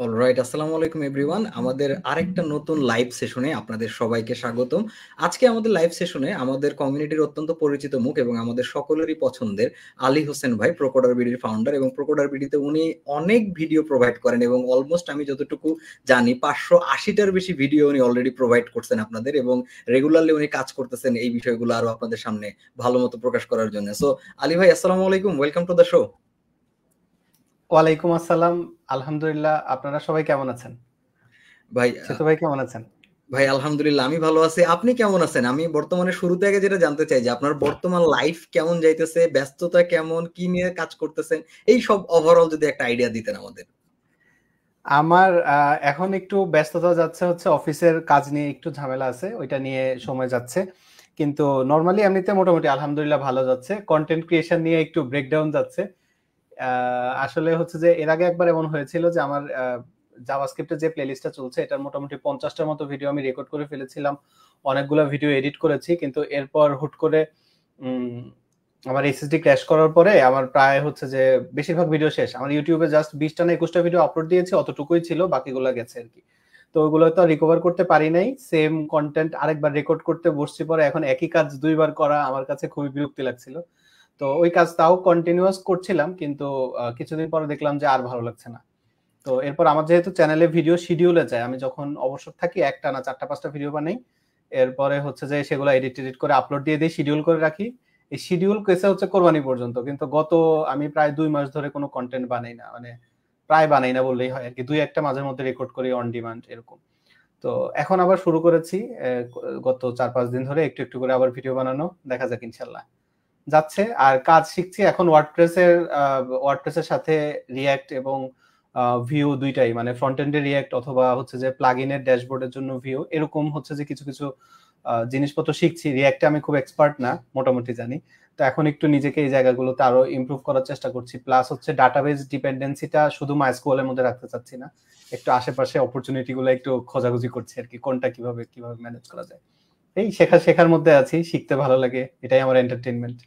Alright, আসসালামু আলাইকুম everyone. আমাদের আরেকটা নতুন লাইভ সেশনে আপনাদের সবাইকে স্বাগতম। আজকে আমাদের লাইভ সেশনে আমাদের কমিউনিটির অত্যন্ত পরিচিত মুখ এবং আমাদের সকলেরই পছন্দের আলী হোসেন ভাই, প্রোকোডার বিডির ফাউন্ডার, এবং প্রোকোডার বিডিতে উনি অনেক ভিডিও প্রোভাইড করেন এবং অলমোস্ট আমি যতটুকু জানি 580টার বেশি ভিডিও উনি অলরেডি প্রোভাইড করছেন আপনাদের, এবং রেগুলারলি উনি কাজ করতেছেন এই বিষয়গুলো আরো আপনাদের সামনে ভালো মতো প্রকাশ করার জন্য। সো আলী ভাই, আসসালামু আলাইকুম, ওয়েলকাম টু দ্য শো। ওয়ালাইকুম আসসালাম। আলহামদুলিল্লাহ, আপনারা সবাই কেমন আছেন? ভাই সেতু ভাই কেমন আছেন? ভাই আলহামদুলিল্লাহ আমি ভালো আছি। আপনি কেমন আছেন? আমি বর্তমানে শুরুতে আগে যেটা জানতে চাই যে আপনার বর্তমান লাইফ কেমন যাইতেছে, ব্যস্ততা কেমন, কি নিয়ে কাজ করতেছেন, এই সব ওভারঅল যদি একটা আইডিয়া দিতেন আমাদের। আমার এখন একটু ব্যস্ততা যাচ্ছে, হচ্ছে অফিসের কাজ নিয়ে একটু ঝামেলা আছে, ওইটা নিয়ে সময় যাচ্ছে। কিন্তু নরমালি এমনিতে মোটামুটি আলহামদুলিল্লাহ ভালো যাচ্ছে। কন্টেন্ট ক্রিয়েশন নিয়ে একটু ব্রেকডাউন যাচ্ছে। আসলে হচ্ছে যে এর আগে একবার এমন হয়েছিল যে আমার জাভাস্ক্রিপ্টের যে প্লেলিস্টটা চলছে এটার মোটামুটি 50টার মতো ভিডিও আমি রেকর্ড করে ফেলেছিলাম, অনেকগুলো ভিডিও এডিট করেছি, কিন্তু এরপর হুট করে আমার এসএসডি ক্র্যাশ করার পরে আমার প্রায় হচ্ছে যে বেশিরভাগ ভিডিও শেষ। আমার ইউটিউবে জাস্ট 20টা না 21টা ভিডিও আপলোড দিয়েছি, অতটুকুই ছিল, বাকিগুলো গেছে আর কি। তো ওইগুলো তো রিকভার করতে পারি নাই। সেম কন্টেন্ট আরেকবার রেকর্ড করতে বসছি, পরে এখন একই কাজ দুইবার করা আমার কাছে খুবই বিরক্তি লাগছিল। তো ওই কাজ তাও কন্টিনিউয়াস করছিলাম, কিন্তু কিছুদিন পরে দেখলাম যে আর ভালো লাগছে না। তো এরপর আমার যেহেতু চ্যানেলে ভিডিও শিডিউলে যায়, আমি যখন অবসর থাকি একটা না 4টা 5টা ভিডিও বানাই, এরপরে হচ্ছে যে সেগুলো এডিট করে আপলোড দিয়ে দিই, শিডিউল করে রাখি। এই শিডিউল কেসে হচ্ছে কোরবানি পর্যন্ত, কিন্তু আমি প্রায় 2 মাস ধরে কোনো কন্টেন্ট বানাই না, মানে প্রায় বানাই না বললেই হয় আর কি। দুই একটা মাঝের মধ্যে রেকর্ড করি অন ডিমান্ড এরকম। তো এখন আবার শুরু করেছি গত 4-5 দিন ধরে একটু একটু করে আবার ভিডিও বানানো, দেখা যাক ইনশাল্লাহ যাচ্ছে। আর কাজ শিখছি এখন ওয়ার্ডপ্রেসের সাথে রিয়্যাক্ট এবং ভিউ দুইটাই, মানে ফ্রন্ট এন্ডে রিয়্যাক্ট অথবা হচ্ছে যে প্লাগইনের ড্যাশবোর্ডের জন্য ভিউ, এরকম হচ্ছে যে কিছু কিছু জিনিসপত্র শিখছি। রিয়্যাক্টে আমি খুব এক্সপার্ট না, মোটামুটি জানি। তো এখন একটু নিজেকে এই জায়গাগুলোতে আরো ইমপ্রুভ করার চেষ্টা করছি। প্লাস হচ্ছে ডাটাবেজ ডিপেন্ডেন্সিটা শুধু মাইস্কুয়েলের মধ্যে রাখতে চাচ্ছি না, একটু আশেপাশে অপরচুনিটি গুলো একটু খোঁজাখুঁজি করছি আর কি, কোনটা কিভাবে কিভাবে ম্যানেজ করা যায়। এই শেখার মধ্যে আছি, শিখতে ভালো লাগে, এটাই আমার এন্টারটেইনমেন্ট।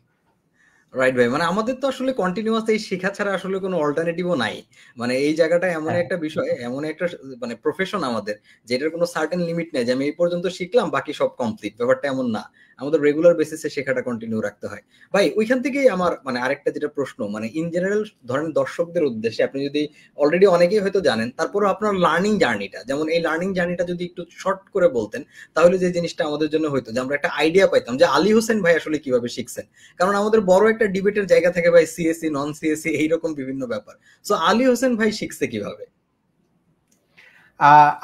রাইট ভাই, মানে আমাদের তো আসলে কন্টিনিউয়াস এই শেখা ছাড়া আসলে কোনো অল্টারনেটিভও নাই। মানে এই জায়গাটা এমন হ্যাঁ, একটা বিষয়, এমন একটা মানে প্রফেশন আমাদের, যেটার কোনো সার্টেন লিমিট নেই যে আমি এই পর্যন্ত শিখলাম বাকি সব কমপ্লিট, ব্যাপারটা এমন না। আমাদের রেগুলার বেসিসে শেখাটা কন্টিনিউ রাখতে হয়। ভাই ওইখান থেকেই আমার মানে আরেকটা যেটা প্রশ্ন, মানে ইন জেনারেল ধরেন দর্শকদের উদ্দেশ্যে, আপনি যদি অলরেডি অনেকেই হয়তো জানেন, তারপরে আপনার লার্নিং জার্নিটা, যেমন এই লার্নিং জার্নিটা যদি একটু শর্ট করে বলতেন, তাহলে যে জিনিসটা আমাদের জন্য হয়তো যে আমরা একটা আইডিয়া পাইতাম যে আলী হোসেন ভাই আসলে কিভাবে শিখছেন। কারণ আমাদের বড় একটা ডিবেটের জায়গা থাকে ভাই, সিএসসি নন সিএসসি এইরকম বিভিন্ন ব্যাপার। সো আলী হোসেন ভাই শিখছে কিভাবে?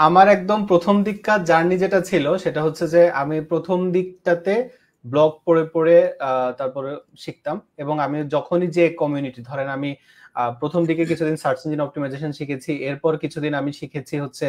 আমার একদম প্রথম দিককার জার্নি যেটা ছিল সেটা হচ্ছে যে আমি প্রথম দিকটাতে ব্লগ পড়ে পড়ে তারপরে শিখতাম। এবং আমি যখনই যে কমিউনিটি, ধরেন আমি প্রথম দিকে কিছুদিন সার্চ ইঞ্জিন অপটিমাইজেশন শিখেছি, এরপর কিছুদিন আমি শিখেছি হচ্ছে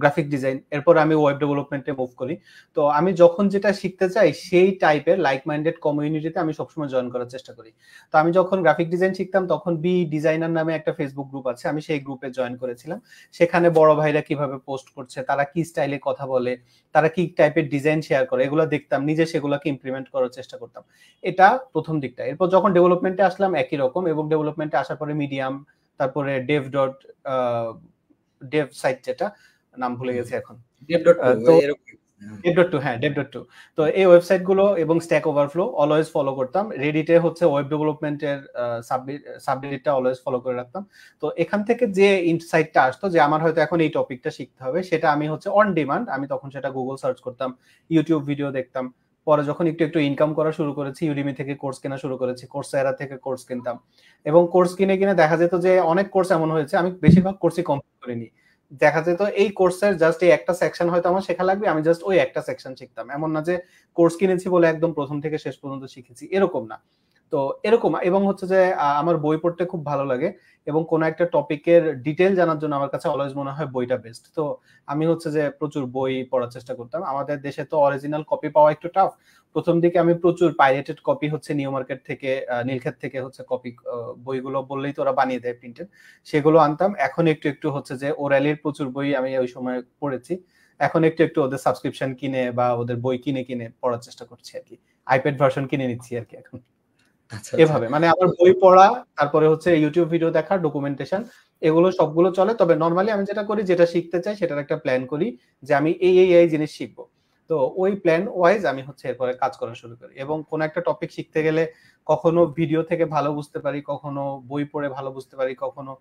গ্রাফিক ডিজাইন, এরপর আমি ওয়েব ডেভেলপমেন্টে মুভ করি। তো আমি যখন যেটা শিখতে চাই সেই টাইপের লাইক মাইন্ডেড কমিউনিটিতে আমি সবসময় জয়েন করার চেষ্টা করি। তো আমি যখন গ্রাফিক ডিজাইন শিখতাম তখন বি ডিজাইনার নামে একটা ফেসবুক গ্রুপ আছে, আমি সেই গ্রুপে জয়েন করেছিলাম। সেখানে বড় ভাইরা কিভাবে পোস্ট করছে, তারা কি স্টাইলে কথা বলে, তারা কি টাইপের ডিজাইন শেয়ার করে, এগুলো দেখতাম, নিজে সেগুলোকে ইমপ্লিমেন্ট করার চেষ্টা করতাম। এটা প্রথম দিকটা। এরপর যখন ডেভেলপমেন্টে আসলাম একই রকম, এবং ডেভেলপমেন্টে আসার পরে মিডিয়াম, তারপরে ডেভ সাইট, যেটা নাম ভুলে গেছি এখন। dev.to তো এরকম। ডেভ.টু, হ্যাঁ ডেভ.টু। তো এই ওয়েবসাইট গুলো এবং স্ট্যাক ওভারফ্লো অলওয়েজ ফলো করতাম। রেডিটে হচ্ছে ওয়েব ডেভেলপমেন্টের সাবডিরেক্টটা অলওয়েজ ফলো করে রাখতাম। তো এখান থেকে যে ইনসাইটটা আসতো যে আমার হয়তো এখন এই টপিকটা শিখতে হবে, সেটা আমি হচ্ছে অন ডিমান্ড, আমি তখন সেটা গুগল সার্চ করতাম, ইউটিউব ভিডিও দেখতাম। পরে যখন একটু একটু ইনকাম করা শুরু করেছি, ইউডিমি থেকে কোর্স কেনা শুরু করেছি, কোর্সেরা থেকে কোর্স কিনতাম। এবং কোর্স কিনে কিনে দেখা যেত যে অনেক কোর্স এমন হয়েছে আমি বেশিরভাগ কোর্সই কমপ্লিট করিনি। দেখা যেত এই কোর্সের জাস্ট এই একটা সেকশন হয়তো আমার শেখা লাগবে, আমি জাস্ট ওই একটা সেকশন শিখতাম। এমন না যে কোর্স কিনেছি বলে একদম প্রথম থেকে শেষ পর্যন্ত শিখেছি, এরকম না। তো এরকম, এবং হচ্ছে যে আমার বই পড়তে খুব ভালো লাগে, এবং কোন একটা টপিকের ডিটেল জানার জন্য আমার কাছে অলওয়েজ মনে হয় বইটা বেস্ট। তো আমি হচ্ছে যে প্রচুর বই পড়ার চেষ্টা করতাম। আমাদের দেশে তো অরিজিনাল কপি পাওয়া একটু টাফ। প্রথম দিকে আমি প্রচুর পাইরেটেড কপি হচ্ছে নিউ মার্কেট থেকে, নীলক্ষেত থেকে হচ্ছে কপি, বইগুলো বললেই তো ওরা বানিয়ে দেয় প্রিন্টেড, সেগুলো আনতাম। এখন একটু একটু হচ্ছে যে ওরালির প্রচুর বই আমি ওই সময় পড়েছি। এখন একটু একটু ওদের সাবস্ক্রিপশন কিনে বা ওদের বই কিনে কিনে পড়ার চেষ্টা করছি আর কি। আইপ্যাড ভার্সন কিনে নিচ্ছি আর কি এখন। আচ্ছা আচ্ছা। এভাবে মানে আমার বই পড়া, তারপরে হচ্ছে ইউটিউব ভিডিও দেখা, ডকুমেন্টেশন, এগুলো সবগুলো চলে। তবে নরমালি আমি যেটা করি, যেটা শিখতে চাই সেটার একটা প্ল্যান করি যে আমি এই জিনিস শিখবো। তো ওই প্ল্যান ওয়াইজ আমি হচ্ছে এরপরে কাজ করা শুরু করি, এবং কোন একটা টপিক শিখতে গেলে কখনো ভিডিও থেকে ভালো বুঝতে পারি, কখনো বই পড়ে ভালো বুঝতে পারি, কখনো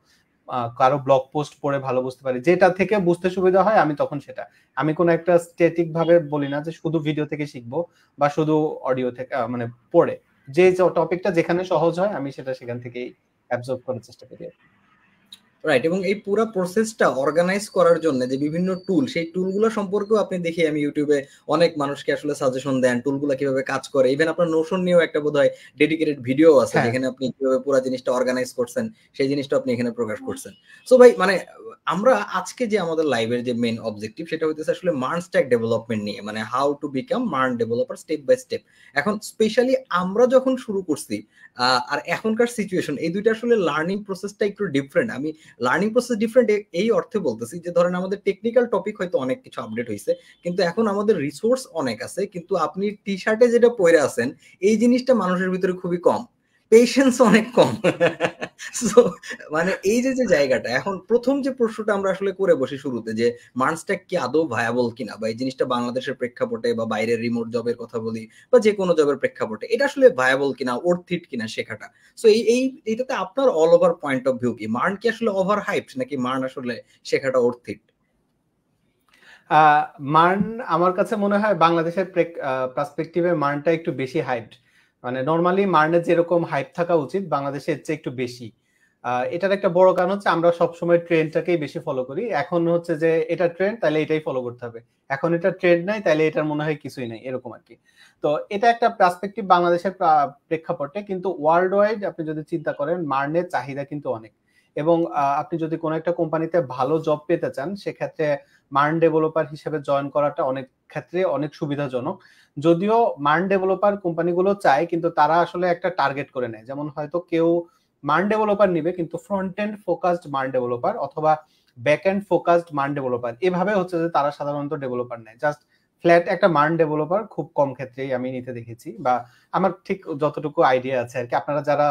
কারো ব্লগ পোস্ট পড়ে ভালো বুঝতে পারি। যেটা থেকে বুঝতে সুবিধা হয় আমি তখন সেটা, আমি কোনো একটা স্ট্যাটিক ভাবে বলি না যে শুধু ভিডিও থেকে শিখবো বা শুধু অডিও থেকে মানে পড়ে। যে টপিকটা যেখানে সহজ হয় আমি সেটা সেখান থেকেই অ্যাবজর্ব করার চেষ্টা করি। রাইট। এবং এই পুরো প্রসেসটা অর্গানাইজ করার জন্য যে বিভিন্ন টুল, সেই টুলগুলো সম্পর্কেও আপনি দেখি আমি ইউটিউবে অনেক মানুষকে আসলে সাজেশন দেন টুলগুলো কিভাবে কাজ করে। ইভেন আপনার নোশন নিয়েও একটা বোধহয় ডেডিকেটেড ভিডিও আছে হ্যাঁ। যেখানে আপনি কিভাবে পুরো জিনিসটা অর্গানাইজ করছেন, সেই জিনিসটা আপনি এখানে প্রকাশ করছেন। সো ভাই মানে আমরা আজকে যে আমাদের লাইভের যে মেইন অবজেক্টিভ সেটা হইতেছে আসলে মার্ন স্ট্যাক ডেভেলপমেন্ট নিয়ে, মানে how to become MERN developer step by step. এখন স্পেশালি আমরা যখন শুরু করছি আর এখনকার সিচুয়েশন, এই দুইটা আসলে লার্নিং প্রসেসটা একটু ডিফারেন্ট। আমি লার্নিং প্রসেস ডিফারেন্ট এই অর্থে বলতেছি যে ধরেন আমাদের টেকনিক্যাল টপিক হয়তো অনেক কিছু আপডেট হয়েছে, কিন্তু এখন আমাদের রিসোর্স অনেক আছে, কিন্তু আপনি টি শার্টে যেটা পরে আছেন এই জিনিসটা মানুষের ভিতরে খুবই কম, পেশেন্স অনেক কম। সো মানে এই যে যে জায়গাটা, এখন প্রথম যে প্রশ্নটা আমরা আসলে করে বসি শুরুতে যে মার্নস্ট্যাক কি আদৌ ভায়াবল কিনা, বা এই জিনিসটা বাংলাদেশের প্রেক্ষাপটে বা বাইরের রিমোট জবের কথা বলি বা যে কোনো জবের প্রেক্ষাপটে এটা আসলে ভায়াবল কিনা, ওর্থ ইট কিনা শেখাটা। সো এইটাতে আপনার all over point of view কি? মার্ন কি আসলে ওভার হাইপড নাকি মার্ন আসলে শেখাটা ওর্থ ইট? মার্ন আমার কাছে মনে হয় বাংলাদেশের পার্সপেক্টিভে মার্নটা একটু বেশি হাইপড। মানে নরমালি মার্নের যেরকম হাইপ থাকা উচিত বাংলাদেশে এর চেয়ে একটু বেশি। এটার একটা বড় কারণ হচ্ছে আমরা সবসময় ট্রেন্ডটাকেই বেশি ফলো করি। এখন হচ্ছে যে এটা ট্রেন্ড তাহলে এটাই ফলো করতে হবে, এখন এটা ট্রেন্ড নাই তাহলে এটার মনে হয় কিছুই নাই, এরকম আর কি। তো এটা একটা পার্সপেক্টিভ বাংলাদেশের প্রেক্ষাপটে, কিন্তু ওয়ার্ল্ড ওয়াইড আপনি যদি চিন্তা করেন মার্নের চাহিদা কিন্তু অনেক। এবং আপনি যদি কোনো একটা কোম্পানিতে ভালো জব পেতে চান সেক্ষেত্রে মার্ন ডেভেলপার হিসেবে জয়েন করাটা অনেক ক্ষেত্রে অনেক সুবিধাজনক। যদিও মার্ন ডেভেলপার কোম্পানিগুলো চায়, কিন্তু তারা আসলে একটা টার্গেট করে নেয়। যেমন হয়তো কেউ মার্ন ডেভেলপার নিবে কিন্তু front end focused MERN developer অথবা back end focused MERN developer, এভাবে হচ্ছে যে তারা সাধারণত ডেভেলপার নেয়। জাস্ট ফ্ল্যাট একটা মার্ন ডেভেলপার খুব কম ক্ষেত্রেই আমি নিতে দেখেছি, বা আমার ঠিক যতটুকু আইডিয়া আছে আর কি। আপনারা যারা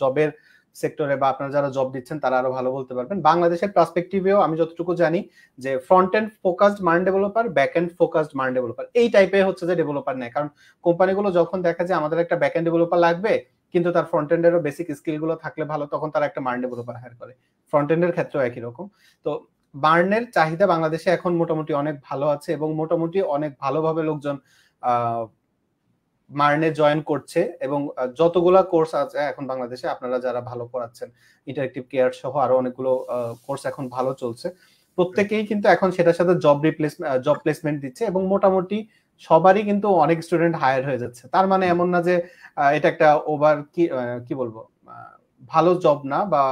জবের সেক্টরে বা আপনারা যারা জব দিচ্ছেন তারা আরো ভালো বলতে পারবেন। বাংলাদেশের পার্সপেক্টিভেও আমি যতটুকু জানি যে front end focused MERN developer, back end focused MERN developer, এই টাইপের হচ্ছে যে ডেভেলপার নেয়। কারণ কোম্পানিগুলো যখন দেখা যায় আমাদের একটা ব্যাক এন্ড ডেভেলপার লাগবে কিন্তু তার ফ্রন্ট এন্ডেরও বেসিক স্কিল গুলো থাকলে ভালো, তখন তারা একটা মার্ন ডেভেলপার হায়ার করে। ফ্রন্ট এন্ডের ক্ষেত্রেও একই রকম। তো মার্নের চাহিদা বাংলাদেশে এখন মোটামুটি অনেক ভালো আছে, এবং মোটামুটি অনেক ভালোভাবে লোকজন মার্নে জয়েন করছে। এবং যতগুলা কোর্স আছে এখন বাংলাদেশে, আপনারা যারা ভালো পড়াচ্ছেন, ইন্টারেক্টিভ কেয়ার সহ আরো অনেকগুলো কোর্স এখন ভালো চলছে, প্রত্যেকেই কিন্তু এখন সেটার সাথে জব প্লেসমেন্ট দিচ্ছে, এবং মোটামুটি সবারই কিন্তু অনেক স্টুডেন্ট হায়ার হয়ে যাচ্ছে। তার মানে এমন না যে এটা একটা ওভার কি বলবো ভালো জব না বা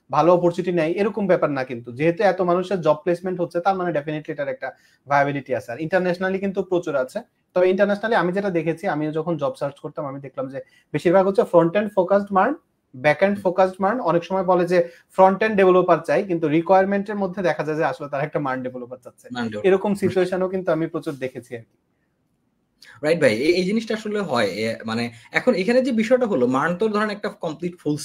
ভালো অপরচুনিটি নাই, এরকম ব্যাপার না। কিন্তু যেহেতু এত মানুষের জব প্লেসমেন্ট হচ্ছে তার মানে ডেফিনেটলি এটার একটা ভায়াবিলিটি আছে। আর ইন্টারন্যাশনালি কিন্তু প্রচুর আছে। তবে ইন্টারন্যাশনালি আমি যেটা দেখেছি, আমি যখন জব সার্চ করতাম আমি দেখলাম যে বেশিরভাগ হচ্ছে front end focused MERN, back end focused MERN. অনেক সময় বলে যে ফ্রন্ট এন্ড ডেভেলপার চাই, কিন্তু রিকোয়ারমেন্টের মধ্যে দেখা যায় যে আসলে তারা একটা মার্ন ডেভেলপার চাচ্ছে। এরকম সিচুয়েশনও কিন্তু আমি প্রচুর দেখেছি আর কি। রাইট ভাই, এই জিনিসটা আসলে হয়। মানে এখন এখানে যে বিষয়টা হলো, মার্ন তো ধরেন একটা কমপ্লিট ফুল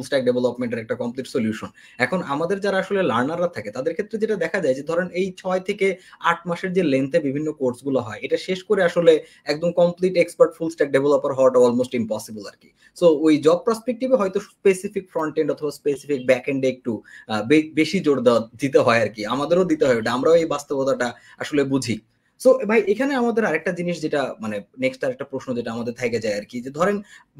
স্ট্যাক ডেভেলপমেন্টের একটা কমপ্লিট সলিউশন। এখন আমাদের যারা আসলে লার্নাররা থাকে তাদের ক্ষেত্রে যেটা দেখা যায় যে ধরেন এই 6 থেকে 8 মাসের যে লেন্থে বিভিন্ন কোর্সগুলো হয়, এটা শেষ করে আসলে একদম complete expert full stack developer হওয়াটা অলমোস্ট ইম্পসিবল আর কি। সো ওই জব পার্সপেক্টিভে হয়তো স্পেসিফিক ফ্রন্ট এন্ড অথবা স্পেসিফিক ব্যাক এন্ডে একটু বেশি জোর দিতে হয় আর কি। আমাদেরও দিতে হয় ওটা, আমরাও এই বাস্তবতাটা আসলে বুঝি। সো ভাই এখানে আমাদের আরেকটা জিনিস যেটা মানে নেক্সট আরেকটা প্রশ্ন যেটা আমাদের থেকে যায় আর কি, যে ধরেন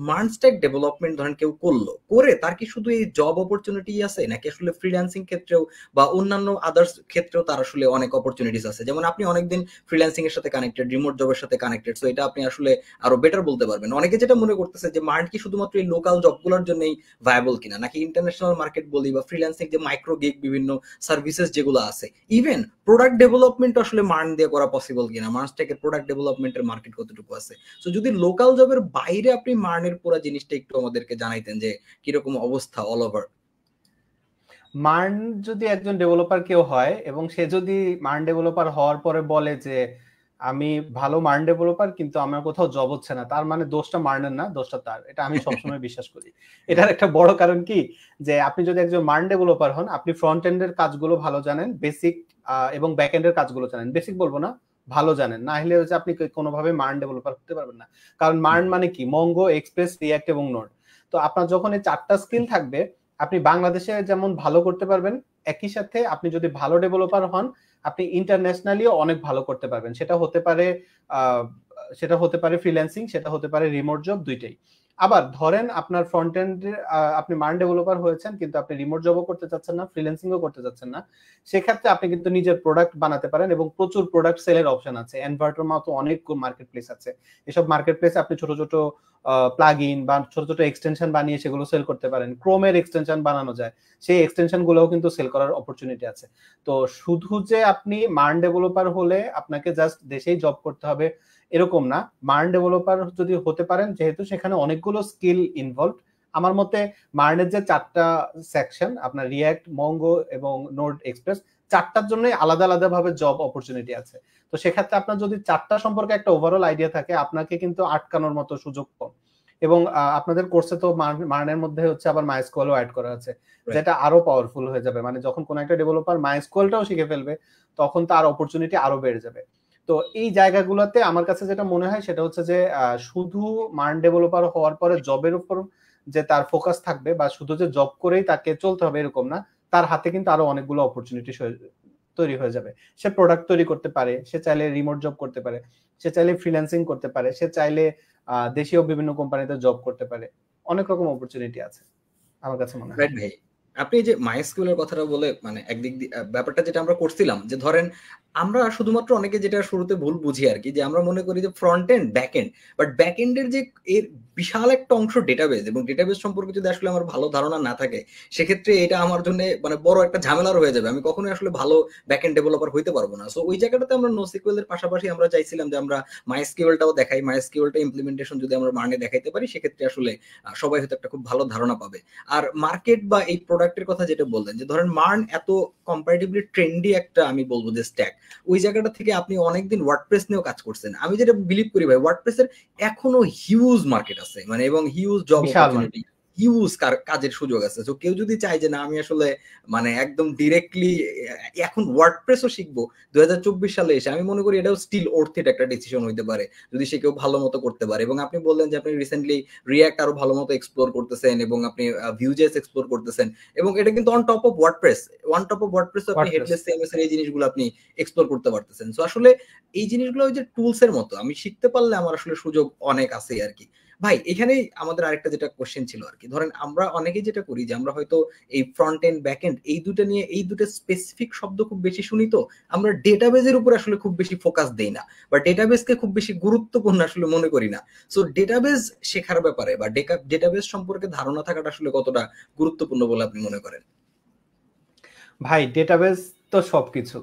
মার্ন স্ট্যাক ডেভেলপমেন্ট ধরেন কেউ করলো, করে তার কি শুধু এই জব অপরচুনিটি আছে নাকি আসলে ফ্রিল্যান্সিং ক্ষেত্রেও বা অন্যান্য আদার্স ক্ষেত্রেও তার আসলে অনেক অপরচুনিটিস আছে? যেমন আপনি অনেকদিন ফ্রিল্যান্সিং এর সাথে কানেক্টেড, রিমোট জবের সাথে কানেক্টেড, সো এটা আপনি আসলে আরো বেটার বলতে পারবেন। অনেকে যেটা মনে করতেছে যে মার্ন কি শুধুমাত্র এই লোকাল জবগুলোর জন্যই ভায়াবল কিনা, নাকি ইন্টারন্যাশনাল মার্কেট বলি বা ফ্রিল্যান্সিং যে মাইক্রো গিগ বিভিন্ন সার্ভিসেস যেগুলো আছে, ইভেন প্রোডাক্ট ডেভেলপমেন্ট আসলে মার্ন দিয়ে করা পসিবল কিনা, মার্নস্ট্যাকের প্রোডাক্ট ডেভেলপমেন্টের মার্কেট কতটুকু আছে। সো যদি লোকাল জবের বাইরে আপনি মার্নের পুরো জিনিসটা একটু আমাদেরকে জানাইতেন যে কিরকম অবস্থা অল ওভার। মার্ন যদি একজন ডেভেলপার কেউ হয় এবং সে যদি মার্ন ডেভেলপার হওয়ার পরে বলে যে আমি ভালো মার্ন ডেভেলপার, কিন্তু আমার কোথাও জব হচ্ছে না, তার মানে দোষটা মার্নের না, দোষটা তার। এটা আমি সবসময় বিশ্বাস করি। এটার একটা বড় কারণ কি, যে আপনি যদি একজন মার্ন ডেভেলপার হন, আপনি ফ্রন্ট এন্ডের কাজগুলো ভালো জানেন, বেসিক এবং ব্যাক এন্ডের কাজগুলো জানেন। বেসিক বলবো না, ভালো জানেন, না হলে হচ্ছে আপনি কোনোভাবে মার্ন ডেভেলপার হতে পারবেন না। কারণ মার্ন মানে কি, মঙ্গো, এক্সপ্রেস, রিঅ্যাক্ট এবং নোড। তো আপনার যখন এই 4টা স্কিল থাকবে, আপনি বাংলাদেশে যেমন ভালো করতে পারবেন, একই সাথে আপনি যদি ভালো ডেভেলপার হন, আপনি ইন্টারন্যাশনালিও অনেক ভালো করতে পারবেন। সেটা হতে পারে ফ্রিল্যান্সিং, সেটা হতে পারে রিমোট জব, দুইটাই। আবার ধরেন আপনার ফ্রন্ট এন্ড, আপনি মার্ন ডেভেলপার হয়েছেন, কিন্তু আপনি রিমোট জবও করতে চাচ্ছেন না, ফ্রিল্যান্সিংও করতে চাচ্ছেন না, সেক্ষেত্রে আপনি কিন্তু নিজের প্রোডাক্ট বানাতে পারেন, এবং প্রচুর প্রোডাক্ট সেলের অপশন আছে। এনভার্টার মতো অনেক মার্কেট প্লেস আছে। এসব মার্কেট প্লেসে আপনি ছোট ছোট প্লাগ ইন বা ছোট ছোট এক্সটেনশন বানিয়ে সেগুলো সেল করতে পারেন। ক্রোমের এক্সটেনশন বানানো যায়, সেই এক্সটেনশন গুলোও কিন্তু সেল করার অপরচুনিটি আছে। তো শুধু যে আপনি মার্ন ডেভেলপার হলে আপনাকে জাস্ট দেশেই জব করতে হবে এরকম না। মার্ন ডেভেলপার যদি হতে পারেন, যেহেতু সেখানে অনেকগুলো স্কিল ইনভলভ, আমার মতে মার্নের যে 4টা সেকশন, আপনার রিঅ্যাক্ট, মঙ্গো এবং নোড, এক্সপ্রেস, 4টার জন্যই আলাদা আলাদা ভাবে জব অপরচুনিটি আছে। তো সেক্ষেত্রে আপনার যদি 4টা সম্পর্কে একটা ওভারঅল আইডিয়া থাকে, আপনাকে কিন্তু আটকানোর মতো সুযোগ কম। এবং আপনাদের কোর্সে তো মার্নের মধ্যে হচ্ছে আবার মাইস্কুয়েলও অ্যাড করা আছে, যেটা আরো পাওয়ারফুল হয়ে যাবে। মানে যখন কোন একটা ডেভেলপার মাইস্কুয়েলটাও শিখে ফেলবে, তখন তার অপরচুনিটি আরো বেড়ে যাবে। তো এই জায়গাগুলোতে আমার কাছে যেটা মনে হয় সেটা হচ্ছে যে শুধু মার্ন ডেভেলপার হওয়ার পরে জবের উপর যে তার ফোকাস থাকবে, বা শুধু যে জব করেই তাকে চলতে হবে এরকম না, তার হাতে কিন্তু আরো অনেকগুলো অপরচুনিটি তৈরি হয়ে যাবে। সে প্রোডাক্ট তৈরি করতে পারে, সে চাইলে রিমোট জব করতে পারে, সে চাইলে ফ্রিল্যান্সিং করতে পারে, সে চাইলে দেশীয় বিভিন্ন কোম্পানিতে জব করতে পারে। অনেক রকম অপরচুনিটি আছে আমার কাছে মনে হয়। রাইট ভাই, আপনি যে মাইস্কুয়েলের কথাটা বলে মানে একদিক দিয়ে ব্যাপারটা যেটা আমরা করছিলাম, যে ধরেন আমরা শুধুমাত্র অনেকে যেটা শুরুতে ভুল বুঝি আর কি, যে আমরা মনে করি যে front end back end, but back এন্ডের যে এর বিশাল একটা অংশ ডেটাবেস, এবং ডেটাবেস সম্পর্কে যদি আসলে আমার ভালো ধারণা না থাকে, সেক্ষেত্রে এটা আমার জন্য মানে বড় একটা ঝামেলার হয়ে যাবে। আমি কখনোই আসলে ভালো ব্যাক এন্ড ডেভেলপার হইতে পারবো না। সো ওই জায়গাটাতে আমরা নোসিকুয়েলের পাশাপাশি আমরা চাইছিলাম যে আমরা মাইস্কুয়েলটাও দেখাই, মাইস্কুয়েলটা ইমপ্লিমেন্টেশন যদি আমরা মানে দেখাইতে পারি, সেক্ষেত্রে আসলে সবাই হয়তো একটা খুব ভালো ধারণা পাবে। আর মার্কেট বা এই প্রোডাক্টের কথা যেটা বললেন, যে ধরেন মার্ন এত কম্পারেটিভলি ট্রেন্ডি একটা, আমি বলবো যে স্ট্যাক, ওই জায়গাটা থেকে আপনি অনেকদিন ওয়ার্ডপ্রেস নিয়েও কাজ করছেন। আমি যেটা বিলিভ করি ভাই, ওয়ার্ডপ্রেসের এখনো হিউজ মার্কেট আছে, মানে এবং হিউজ জব অপরচুনিটি, হিউজ কাজের সুযোগ আছে। তো কেউ যদি চায় যে না আমি আসলে মানে একদম ডিরেক্টলি এখন ওয়ার্ডপ্রেসও শিখবো 2024 সালে এসে, আমি মনে করি এটাও স্টিল অর্থিত একটা ডিসিশন হইতে পারে যদি সে কেউ ভালো মতো করতে পারে। এবং আপনি বললেন যে আপনি রিসেন্টলি রিঅ্যাক্ট আরো ভালো মতো এক্সপ্লোর করতেছেন, এবং আপনি ভিউজেস এক্সপ্লোর করতেছেন, এবং এটা কিন্তু অন টপ অফ ওয়ার্ডপ্রেস, আপনি হেডলেস সিএমএস এর এই জিনিসগুলো আপনি এক্সপ্লোর করতে পারতেছেন। সো আসলে এই জিনিসগুলো ওই যে টুলস এর মতো, আমি শিখতে পারলে আমার আসলে সুযোগ অনেক আছে আর কি। ভাই এখানেই আমাদের আরেকটা যেটা কোশ্চেন ছিল আর কি, ধরেন আমরা অনেকেই যেটা করি যে আমরা হয়তো এই ফ্রন্ট এন্ড ব্যাক এন্ড এই দুটো নিয়ে, এই দুটো স্পেসিফিক শব্দ খুব বেশি শুনি, তো আমরা ডেটাবেজের উপর আসলে খুব বেশি ফোকাস দেই না, বা ডেটাবেজকে খুব বেশি গুরুত্বপূর্ণ আসলে মনে করি না। সো ডেটাবেজ শেখার ব্যাপারে বা ডেটাবেজ সম্পর্কে ধারণা থাকাটা আসলে কতটা গুরুত্বপূর্ণ বলে আপনি মনে করেন? ভাই ডেটাবেজ তো সবকিছু।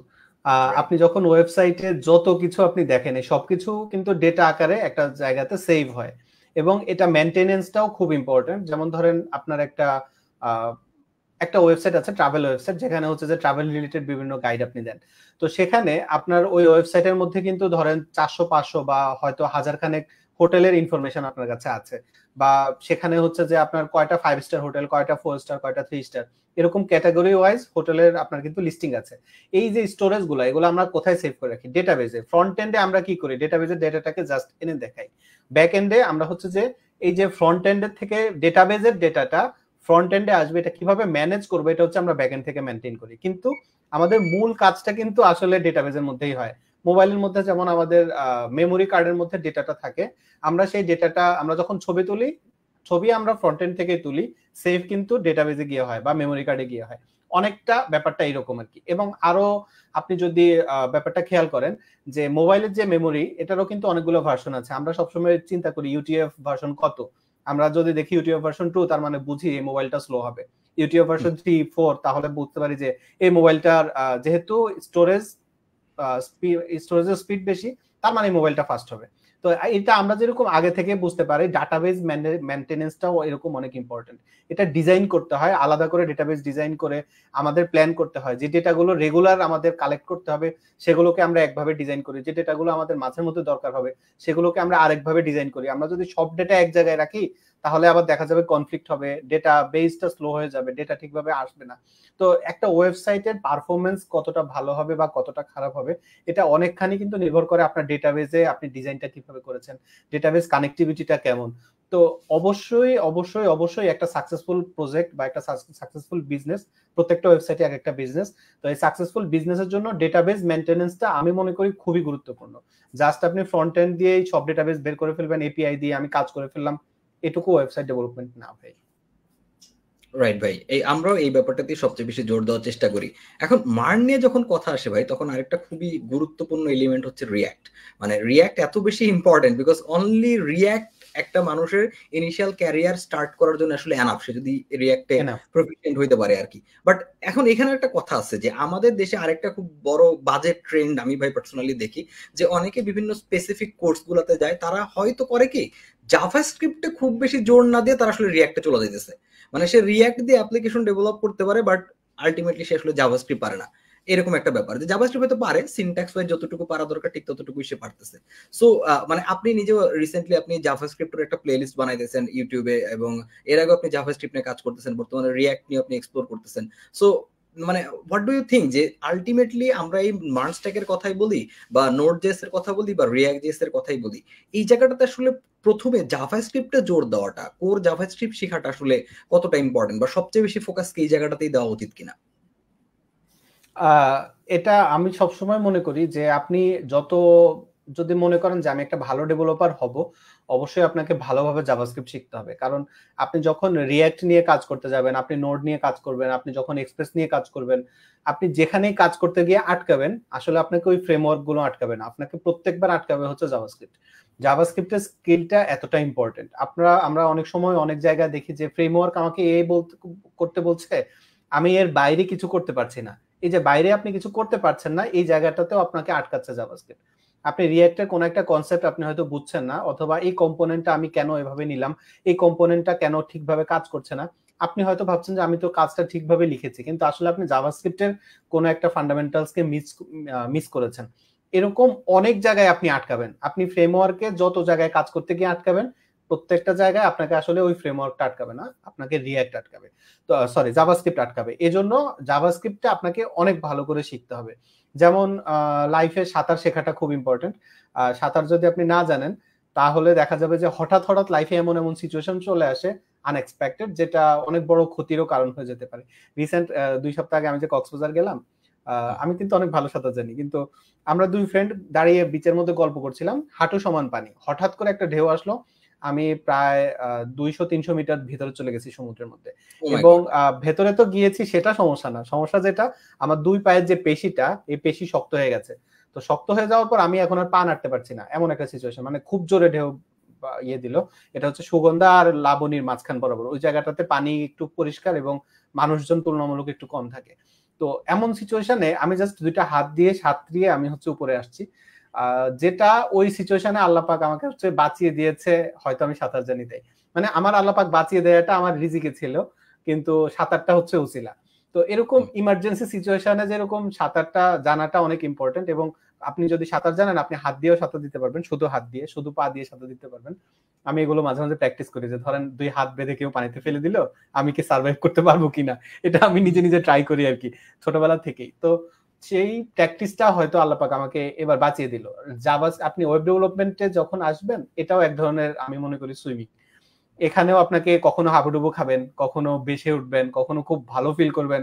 আপনি যখন ওয়েবসাইটে যত কিছু আপনি দেখেন, এই সবকিছু কিন্তু ডেটা আকারে একটা জায়গাতে সেভ হয়, এবং এটা মেনটেনেন্সটাও খুব ইম্পর্টেন্ট। যেমন ধরেন আপনার একটা ওয়েবসাইট আছে, ট্রাভেল ওয়েবসাইট, যেখানে হচ্ছে যে ট্রাভেল রিলেটেড বিভিন্ন গাইড আপনি দেন। তো সেখানে আপনার ওই ওয়েবসাইটের মধ্যে কিন্তু ধরেন 400-500 বা হয়তো 1000 খানেক হোটেলের ইনফরমেশন আপনার কাছে আছে, বা সেখানে হচ্ছে যে আপনার কয়টা 5 স্টার হোটেল, কয়টা 4 স্টার, কয়টা 3 স্টার, এরকম ক্যাটাগরি ওয়াইজ হোটেলের আপনার কিন্তু লিস্টিং আছে। এই যে স্টোরেজ গুলো, এগুলো আমরা কোথায় সেভ করে রাখি? ডেটাবেজে। ফ্রন্ট এন্ডে আমরা কি করি? ডেটাবেজের ডেটাটাকে জাস্ট এনে দেখাই। ব্যাক এন্ডে আমরা হচ্ছে যে এই যে ফ্রন্ট এন্ডের থেকে ডেটাবেজের ডেটাটা ফ্রন্ট এন্ডে আসবে, এটা কিভাবে ম্যানেজ করবো, এটা হচ্ছে আমরা ব্যাক এন্ড থেকে মেনটেন করি। কিন্তু আমাদের মূল কাজটা কিন্তু আসলে ডেটাবেজের মধ্যেই হয়। মোবাইলের মধ্যে যেমন আমাদের মেমোরি কার্ডের মধ্যে ডেটাটা থাকে, আমরা সেই ডেটাটা, আমরা যখন ছবি তুলি, ছবি আমরা ফ্রন্ট এন্ড থেকে তুলি, সেভ কিন্তু ডেটাবেজে গিয়ে হয় বা মেমোরি কার্ডে গিয়ে হয়। অনেকটা ব্যাপারটা এরকম আর কি। এবং আরো আপনি যদি ব্যাপারটা খেয়াল করেন, যে মোবাইলের যে মেমোরি, এটারও কিন্তু অনেকগুলো ভার্সন আছে। আমরা সবসময় চিন্তা করি ইউটিএফ ভার্সন কত, আমরা যদি দেখি ইউটিএফ ভার্সন 2, তার মানে বুঝি এই মোবাইলটা স্লো হবে। ইউটিএফ ভার্সন 3, 4, তাহলে বুঝতে পারি যে এই মোবাইলটার যেহেতু স্টোরেজের স্পিড বেশি, তার মানে মোবাইলটা ফাস্ট হবে। তো এটা আমরা যেরকম আগে থেকে বুঝতে পারি, ডাটাবেস মেনটেনেন্সটাও এরকম অনেক ইম্পর্টেন্ট। এটা ডিজাইন করতে হয়, আলাদা করে ডাটাবেস ডিজাইন করে আমাদের প্ল্যান করতে হয় যে ডেটাগুলো রেগুলার আমাদের কালেক্ট করতে হবে, সেগুলোকে আমরা একভাবে ডিজাইন করি। যে ডেটাগুলো আমাদের মাঝে মধ্যে দরকার হবে সেগুলোকে আমরা আরেকভাবে ডিজাইন করি। আমরা যদি সব ডেটা এক জায়গায় রাখি তাহলে আবার দেখা যাবে কনফ্লিক্ট হবে, ডেটা বেসটা স্লো হয়ে যাবে, ডেটা ঠিকভাবে আসবে না। তো একটা ওয়েবসাইটের পারফরমেন্স কতটা ভালো হবে বা কতটা খারাপ হবে এটা অনেকখানি কিন্তু নির্ভর করে আপনার ডেটাবেসে আপনি ডিজাইনটা কিভাবে করেছেন, ডেটাবেস কানেক্টিভিটিটা কেমন। তো অবশ্যই অবশ্যই অবশ্যই একটা সাকসেসফুল প্রজেক্ট বা একটা সাকসেসফুল বিজনেস, প্রত্যেকটা ওয়েবসাইটে এক একটা বিজনেস, তো এই সাকসেসফুল বিজনেসের জন্য ডেটাবেস মেইনটেনেন্সটা আমি মনে করি খুবই গুরুত্বপূর্ণ। জাস্ট আপনি ফ্রন্ট এন্ড দিয়েই সব ডেটাবেস বের করে ফেলবেন, এপিআই দিয়ে আমি কাজ করে ফেললাম, এটুকু ওয়েবসাইট ডেভেলপমেন্ট না ভাই। রাইট ভাই, আমরাও এই ব্যাপারটাতে সবচেয়ে বেশি জোর দেওয়ার চেষ্টা করি। এখন মার্ন নিয়ে যখন কথা আসে ভাই, তখন আরেকটা খুবই গুরুত্বপূর্ণ এলিমেন্ট হচ্ছে রিয়্যাক্ট। মানে রিয়্যাক্ট এত বেশি ইম্পর্টেন্ট বিকজ অনলি রিয়্যাক্ট একটা মানুষের ইনিশিয়াল ক্যারিয়ার স্টার্ট করার জন্য আসলে এনাফ, সে যদি রিয়্যাক্টে প্রফিশিয়েন্ট হইতে পারে আর কি। বাট এখন এখানে একটা কথা আছে যে আমাদের দেশে আরেকটা খুব বড় বাজেট ট্রেন্ড আমি ভাই পার্সোনালি দেখি, যে অনেকে বিভিন্ন স্পেসিফিক কোর্স গুলাতে যায়, তারা হয়তো করে কি জাভাস্ক্রিপ্টে খুব বেশি জোর না দিয়ে তারা আসলে রিয়্যাক্টে চলে যেতেছে। মানে সে রিয়্যাক্ট দিয়ে অ্যাপ্লিকেশন ডেভেলপ করতে পারে বাট আলটিমেটলি সে আসলে জাভাস্ক্রিপ্ট পারে না। এরকম একটা ব্যাপার যে জাভাস্ক্রিপ্ট হয়তো পারে, সিনট্যাক্স ওয়াইজ যতটুকু পারা দরকার ঠিক ততটুকুই সে পারতেছে। সো মানে আপনি নিজেও রিসেন্টলি আপনি জাভাস্ক্রিপ্টের একটা প্লেলিস্ট বানাইতেছেন ইউটিউবে, এবং এর আগে আপনি জাভাস্ক্রিপ্ট নিয়ে কাজ করতেছেন, বর্তমানে রিয়্যাক্ট নিয়ে আপনি এক্সপ্লোর করতেছেন। সো মানে হোয়াট ডু ইউ থিঙ্ক যে আলটিমেটলি আমরা এই মার্ন স্ট্যাকের কথাই বলি বা নোড জেএস এর কথা বলি বা রিয়্যাক্ট জেএস এর কথাই বলি, এই জায়গাটাতে আসলে প্রথমে জাভাস্ক্রিপ্টে জোর দেওয়াটা, কোর জাভাস্ক্রিপ্ট শেখাটা আসলে কতটা ইম্পর্টেন্ট বা সবচেয়ে বেশি ফোকাস কি এই জায়গাটাতেই দেওয়া উচিত কিনা? এটা আমি সবসময় মনে করি যে আপনি যত যদি মনে করেন যে আমি একটা ভালো ডেভেলপার হব, অবশ্যই আপনাকে ভালোভাবে জাভাস্ক্রিপ্ট শিখতে হবে। কারণ আপনি যখন রিয়্যাক্ট নিয়ে কাজ করতে যাবেন, আপনি নোড নিয়ে কাজ করবেন, আপনি যখন এক্সপ্রেস নিয়ে কাজ করবেন, আপনি যেখানেই কাজ করতে গিয়ে আটকাবেন, আসলে আপনাকে ওই ফ্রেমওয়ার্ক গুলো আটকাবে না, আপনাকে প্রত্যেকবার আটকাবে হচ্ছে জাভাস্ক্রিপ্ট। জাভাস্ক্রিপ্টের স্কিলটা এতটা ইম্পর্টেন্ট। আমরা অনেক সময় অনেক জায়গায় দেখি যে ফ্রেমওয়ার্ক আমাকে এই করতে বলছে, আমি এর বাইরে কিছু করতে পারছি না। এই যে বাইরে আপনি কিছু করতে পারছেন না, এই জায়গাটাতেও আপনাকে আটকাচ্ছে জাভাস্ক্রিপ্ট। আপনি রিয়্যাক্টের কোন একটা কনসেপ্ট আপনি হয়তো বুঝছেন না, অথবা এই কম্পোনেন্টটা আমি কেন এভাবে নিলাম, এই কম্পোনেন্টটা কেন ঠিকভাবে কাজ করছে না। আপনি হয়তো ভাবছেন যে আমি তো কাজটা ঠিকভাবে লিখেছি, কিন্তু আসলে আপনি জাভাস্ক্রিপ্টের কোন একটা ফান্ডামেন্টালসকে মিস করেছেন। এরকম অনেক জায়গায় আপনি আটকাবেন। আপনি ফ্রেমওয়ার্কে যত জায়গায় কাজ করতে গিয়ে আটকাবেন, প্রত্যেকটা জায়গায় আপনাকে আসলে ওই ফ্রেমওয়ার্কটা আটকাবে না, আপনাকে রিয়্যাক্ট আটকাবে, তো সরি জাভাস্ক্রিপ্ট আটকাবে। এজন্য জাভাস্ক্রিপ্টটা আপনাকে অনেক ভালো করে শিখতে হবে। যেমন লাইফে সাঁতার শেখাটা খুব ইম্পর্টেন্ট। সাঁতার যদি আপনি না জানেন তাহলে দেখা যাবে যে হঠাৎ হঠাৎ লাইফে এমন এমন সিচুয়েশন চলে আসে আনএক্সপেক্টেড, যেটা অনেক বড় ক্ষতিরও কারণ হয়ে যেতে পারে। রিসেন্ট 2 সপ্তাহ আগে আমি যে কক্সবাজার গেলাম, আমি কিন্তু অনেক ভালো সাঁতার জানি, কিন্তু আমরা দুই ফ্রেন্ড দাঁড়িয়ে বিচের মধ্যে গল্প করছিলাম, হাঁটু সমান পানি, হঠাৎ করে একটা ঢেউ আসলো, আমি প্রায় 200-300 মিটার ভিতরে চলে গেছি সমুদ্রের মধ্যে। এবং ভেতরে তো গিয়েছি, সেটা সমস্যা না, সমস্যা যেটা আমার দুই পায়ের যে পেশিটা, এই পেশি শক্ত হয়ে গেছে। তো শক্ত হয়ে যাওয়ার পর আমি এখন আর পা নাড়তে পারছি না, এমন একটা সিচুয়েশন, মানে খুব জোরে ঢেউ ইয়ে দিল। এটা হচ্ছে সুগন্ধা আর লাবণীর মাঝখান বরাবর, ওই জায়গাটাতে পানি একটু পরিষ্কার এবং মানুষজন তুলনামূলক একটু কম থাকে। তো এমন সিচুয়েশনে আমি জাস্ট দুইটা হাত দিয়ে সাঁতরিয়ে আমি হচ্ছে উপরে আসছি, যেটা ওই সিচুয়েশনে আল্লাহ পাক আমাকে হচ্ছে বাঁচিয়ে দিয়েছে, হয়তো আমি সাঁতার জানি তাই। মানে আমার আল্লাহ পাক বাঁচিয়ে দেওয়াটা আমার রিজিকে ছিল, কিন্তু সাঁতারটা হচ্ছে উসিলা। তো এরকম ইমার্জেন্সি সিচুয়েশনে যেরকম সাঁতারটা জানাটা অনেক ইম্পর্টেন্ট, এবং আপনি যদি সাঁতার জানেন আপনি হাত দিয়েও সাঁতার দিতে পারবেন, শুধু হাত দিয়ে, শুধু পা দিয়ে সাঁতার দিতে পারবেন। আমি এগুলো মাঝে মাঝে প্র্যাকটিস করি, যে ধরেন দুই হাত বেঁধে কেউ পানিতে ফেলে দিল, আমি কি সার্ভাইভ করতে পারবো কিনা, এটা আমি নিজে নিজে ট্রাই করি আর কি, ছোটবেলা থেকেই। তো সেই প্র্যাকটিসটা হয়তো আল্লাহ পাক আমাকে এবার বাঁচিয়ে দিল। আপনি ওয়েব ডেভেলপমেন্টে যখন আসবেন, এটাও এক ধরনের আমি মনে করি সুইমিং। এখানেও আপনাকে কখনো হাবুডুবু খাবেন, কখনো বেশে উঠবেন, কখনো খুব ভালো ফিল করবেন,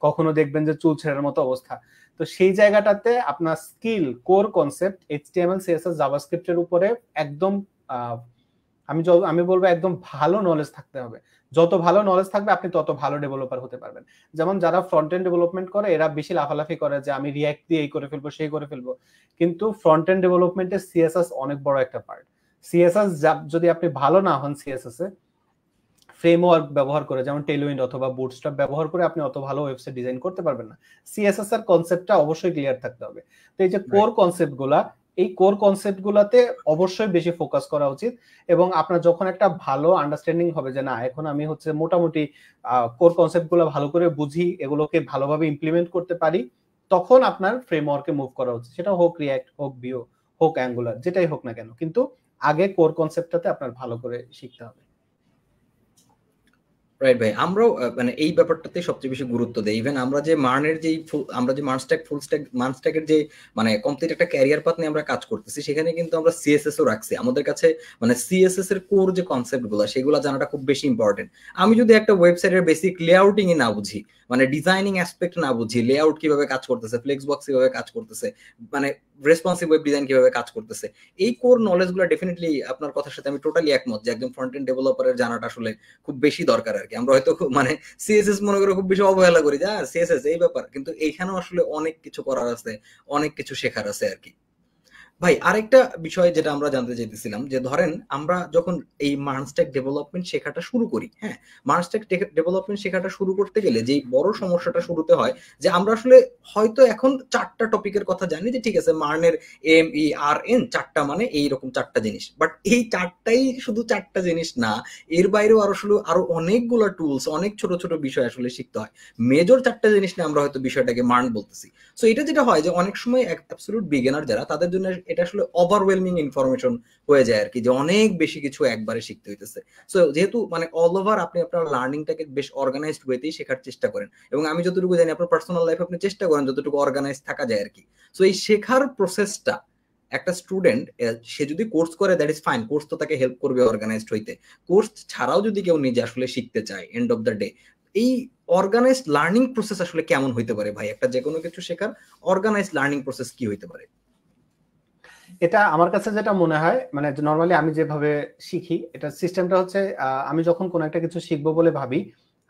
কখনো দেখবেন যে চুল ছেঁড়ার মতো অবস্থা। তো সেই জায়গাটাতে আপনার skill, core concept HTML CSS জাভাস্ক্রিপ্টের উপরে একদম আমি বলবো একদম ভালো নলেজ থাকতে হবে। যত ভালো নলেজ থাকবে আপনি তত ভালো ডেভেলপার হতে পারবেন। যেমন যারা ফ্রন্ট এন্ড ডেভেলপমেন্ট করে এরা বেশি লাফালাফি করে যে আমি রিয়্যাক্ট দিয়ে এই করে ফেলবো সেই করে ফেলবো, কিন্তু ফ্রন্ট এন্ড ডেভেলপমেন্টে সিএসএস অনেক বড় একটা পার্ট। সিএসএস যদি আপনি ভালো না হন সিএসএস এ, ফ্রেমওয়ার্ক ব্যবহার করে যেমন টেলউইন্ড অথবা বুটস্ট্র্যাপ ব্যবহার করে আপনি অত ভালো ওয়েবসাইট ডিজাইন করতে পারবেন না। সিএসএস এর কনসেপ্টটা অবশ্যই ক্লিয়ার থাকতে হবে। তো এই যে কোর কনসেপ্ট গুলা, এই কোর কনসেপ্ট গুলাতে অবশ্যই বেশি ফোকাস করা উচিত। এবং আপনার যখন একটা ভালো আন্ডারস্ট্যান্ডিং হবে যে না এখন আমি হচ্ছে মোটামুটি কোর কনসেপ্ট গুলো ভালো করে বুঝি, এগুলোকে ভালোভাবে ইমপ্লিমেন্ট করতে পারি, তখন আপনার ফ্রেমওয়ার্কে মুভ করা উচিত। সেটা হোক রিঅ্যাক্ট, হোক ভিউ, হোক অ্যাঙ্গুলার, যেটাই হোক না কেন, কিন্তু আগে কোর কনসেপ্টটাতে আপনার ভালো করে শিখতে হবে। রাইট ভাই, আমরাও মানে এই ব্যাপারটাতে সবচেয়ে বেশি গুরুত্ব দেই। ইভেন আমরা যে মার্নের যেই আমরা যে মার্ন স্ট্যাকের যে মানে কমপ্লিট একটা ক্যারিয়ার পাথ নিয়ে আমরা কাজ করতেছি, সেখানে কিন্তু আমরা সিএসএস ও রাখছি আমাদের কাছে। মানে সিএসএস এর কোর যে কনসেপ্ট গুলো সেগুলো জানাটা খুব বেশি ইম্পর্টেন্ট। আমি যদি একটা ওয়েবসাইটের বেসিক লেআউটিং এ না বুঝি, মানে ডিজাইনিং অ্যাসপেক্ট না বুঝি, লেআউট কিভাবে কাজ করতেছে, ফ্লেক্স বক্স কিভাবে কাজ করতেছে, মানে রেসপন্সিভ ওয়েব ডিজাইন কিভাবে কাজ করতেছে, এই কোর নলেজ গুলো ডেফিনেটলি আপনার কথার সাথে আমি টোটালি একমত যে একদম ফ্রন্ট এন্ড ডেভেলপারের জানাটা আসলে খুব বেশি দরকার আর কি। আমরা হয়তো মানে সিএসএস মনে করে খুব বেশি অবহেলা করি, যা সিএসএস এই ব্যাপার, কিন্তু এইখানেও আসলে অনেক কিছু করার আছে, অনেক কিছু শেখার আছে আর কি। ভাই আরেকটা বিষয় যেটা আমরা জানতে চাইতেছিলাম, যে ধরেন আমরা যখন এই মার্নস্ট্যাক ডেভেলপমেন্ট শেখাটা শুরু করি, হ্যাঁ, মার্নস্ট্যাক ডেভেলপমেন্ট শেখাটা শুরু করতে গেলে যেই বড় সমস্যাটা শুরুতে হয়, যে আমরা আসলে হয়তো এখন 4টা টপিকের কথা জানি, যে ঠিক আছে মার্নের MERN 4টা মানে এইরকম 4টা জিনিস, বাট এই 4টাই শুধু 4টা জিনিস না, এর বাইরেও আরো অনেকগুলো টুলস, অনেক ছোট ছোট বিষয় আসলে শিখতে হয়। মেজর 4টা জিনিস নিয়ে আমরা হয়তো বিষয়টাকে মার্ন বলতেছি। সো এটা যেটা হয় যে অনেক সময় অ্যাবসলিউট বিগিনার যারা, তাদের জন্য এটা আসলে ওভারওয়েলমিং ইনফরমেশন হয়ে যায় আর কি, যে অনেক বেশি কিছু একবারে শিখতে হইতেছে। সো যেহেতু মানে অল ওভার আপনি আপনার লার্নিংটাকে বেশ অর্গানাইজড ওয়েতেই শেখার চেষ্টা করেন, এবং আমি যতটুকু জানি আপনার পার্সোনাল লাইফে আপনি চেষ্টা করেন যতটুকু অর্গানাইজ থাকা যায় আর কি। সো এই শেখার প্রসেসটা একটা স্টুডেন্ট সে যদি কোর্স করে দ্যাট ইজ ফাইন, কোর্স তো তাকে হেল্প করবে অর্গানাইজড হইতে। কোর্স ছাড়াও যদি কেউ নিজে আসলে শিখতে চায়, এন্ড অফ দ্য ডে এই অর্গানাইজড লার্নিং প্রসেস আসলে কেমন হইতে পারে ভাই? একটা যে কোনো কিছু শেখার অর্গানাইজড লার্নিং প্রসেস কি হইতে পারে? এটা আমার কাছে যেটা মনে হয়, মানে নর্মালি আমি যেভাবে শিখি, এটা সিস্টেমটা হচ্ছে আমি যখন কোনো একটা কিছু শিখবো বলে ভাবি,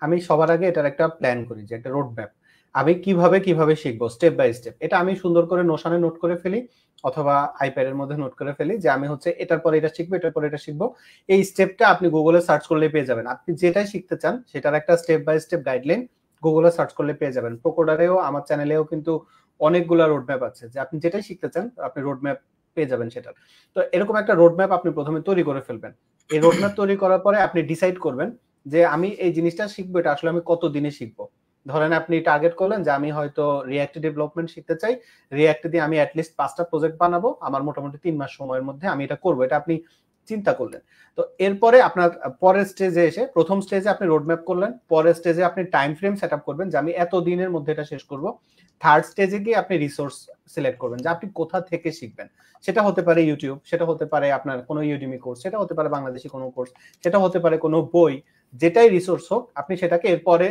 আমি সবার আগে এটার একটা প্ল্যান করি, যে একটা রোড ম্যাপ, আমি কিভাবে শিখবো স্টেপ বাই স্টেপ। এটা আমি সুন্দর করে নোশনে নোট করে ফেলি, অথবা আইপ্যাডের মধ্যে নোট করে ফেলি, যে আমি হচ্ছে এটার পরে এটা শিখবো, এটার পরে এটা শিখবো। এই স্টেপটা আপনি গুগলে সার্চ করলে পেয়ে যাবেন। আপনি যেটাই শিখতে চান সেটার একটা স্টেপ বাই স্টেপ গাইডলাইন গুগলে সার্চ করলে পেয়ে যাবেন। প্রোকোডারেও আমার চ্যানেলেও কিন্তু অনেকগুলা রোড ম্যাপ আছে, যে আপনি যেটাই শিখতে চান আপনি রোড ম্যাপ পেয়ে যাবেন সেটার। তো এরকম একটা রোড ম্যাপ আপনি প্রথমে তৈরি করে ফেলবেন। এই রোড ম্যাপ তৈরি করার পরে আপনি ডিসাইড করবেন যে আমি এই জিনিসটা শিখবো, এটা আসলে আমি কত দিনে শিখবো। ধরেন আপনি টার্গেট করলেন যে আমি হয়তো রিঅ্যাক্ট ডেভেলপমেন্ট শিখতে চাই, রিঅ্যাক্ট দিয়ে আমি অ্যাটলিস্ট 5টা প্রজেক্ট বানাবো, আমার মোটামুটি 3 মাস সময়ের মধ্যে আমি এটা করবো, এটা আপনি চিন্তা করলেন। তো এরপরে আপনার পরের স্টেজে এসে, প্রথম স্টেজে আপনি রোড ম্যাপ করলেন, পরের স্টেজে আপনি টাইম ফ্রেম সেট আপ করবেন যে আমি এত দিনের মধ্যে এটা শেষ করব। থার্ড স্টেজে গিয়ে আপনি রিসোর্স সিলেক্ট করবেন যে আপনি কোথা থেকে শিখবেন। সেটা হতে পারে ইউটিউব, সেটা হতে পারে আপনার কোনো ইউডিমি কোর্স, সেটা হতে পারে বাংলাদেশি কোনো কোর্স, সেটা হতে পারে কোনো বই, যেটাই রিসোর্স হোক আপনি সেটাকে এরপরে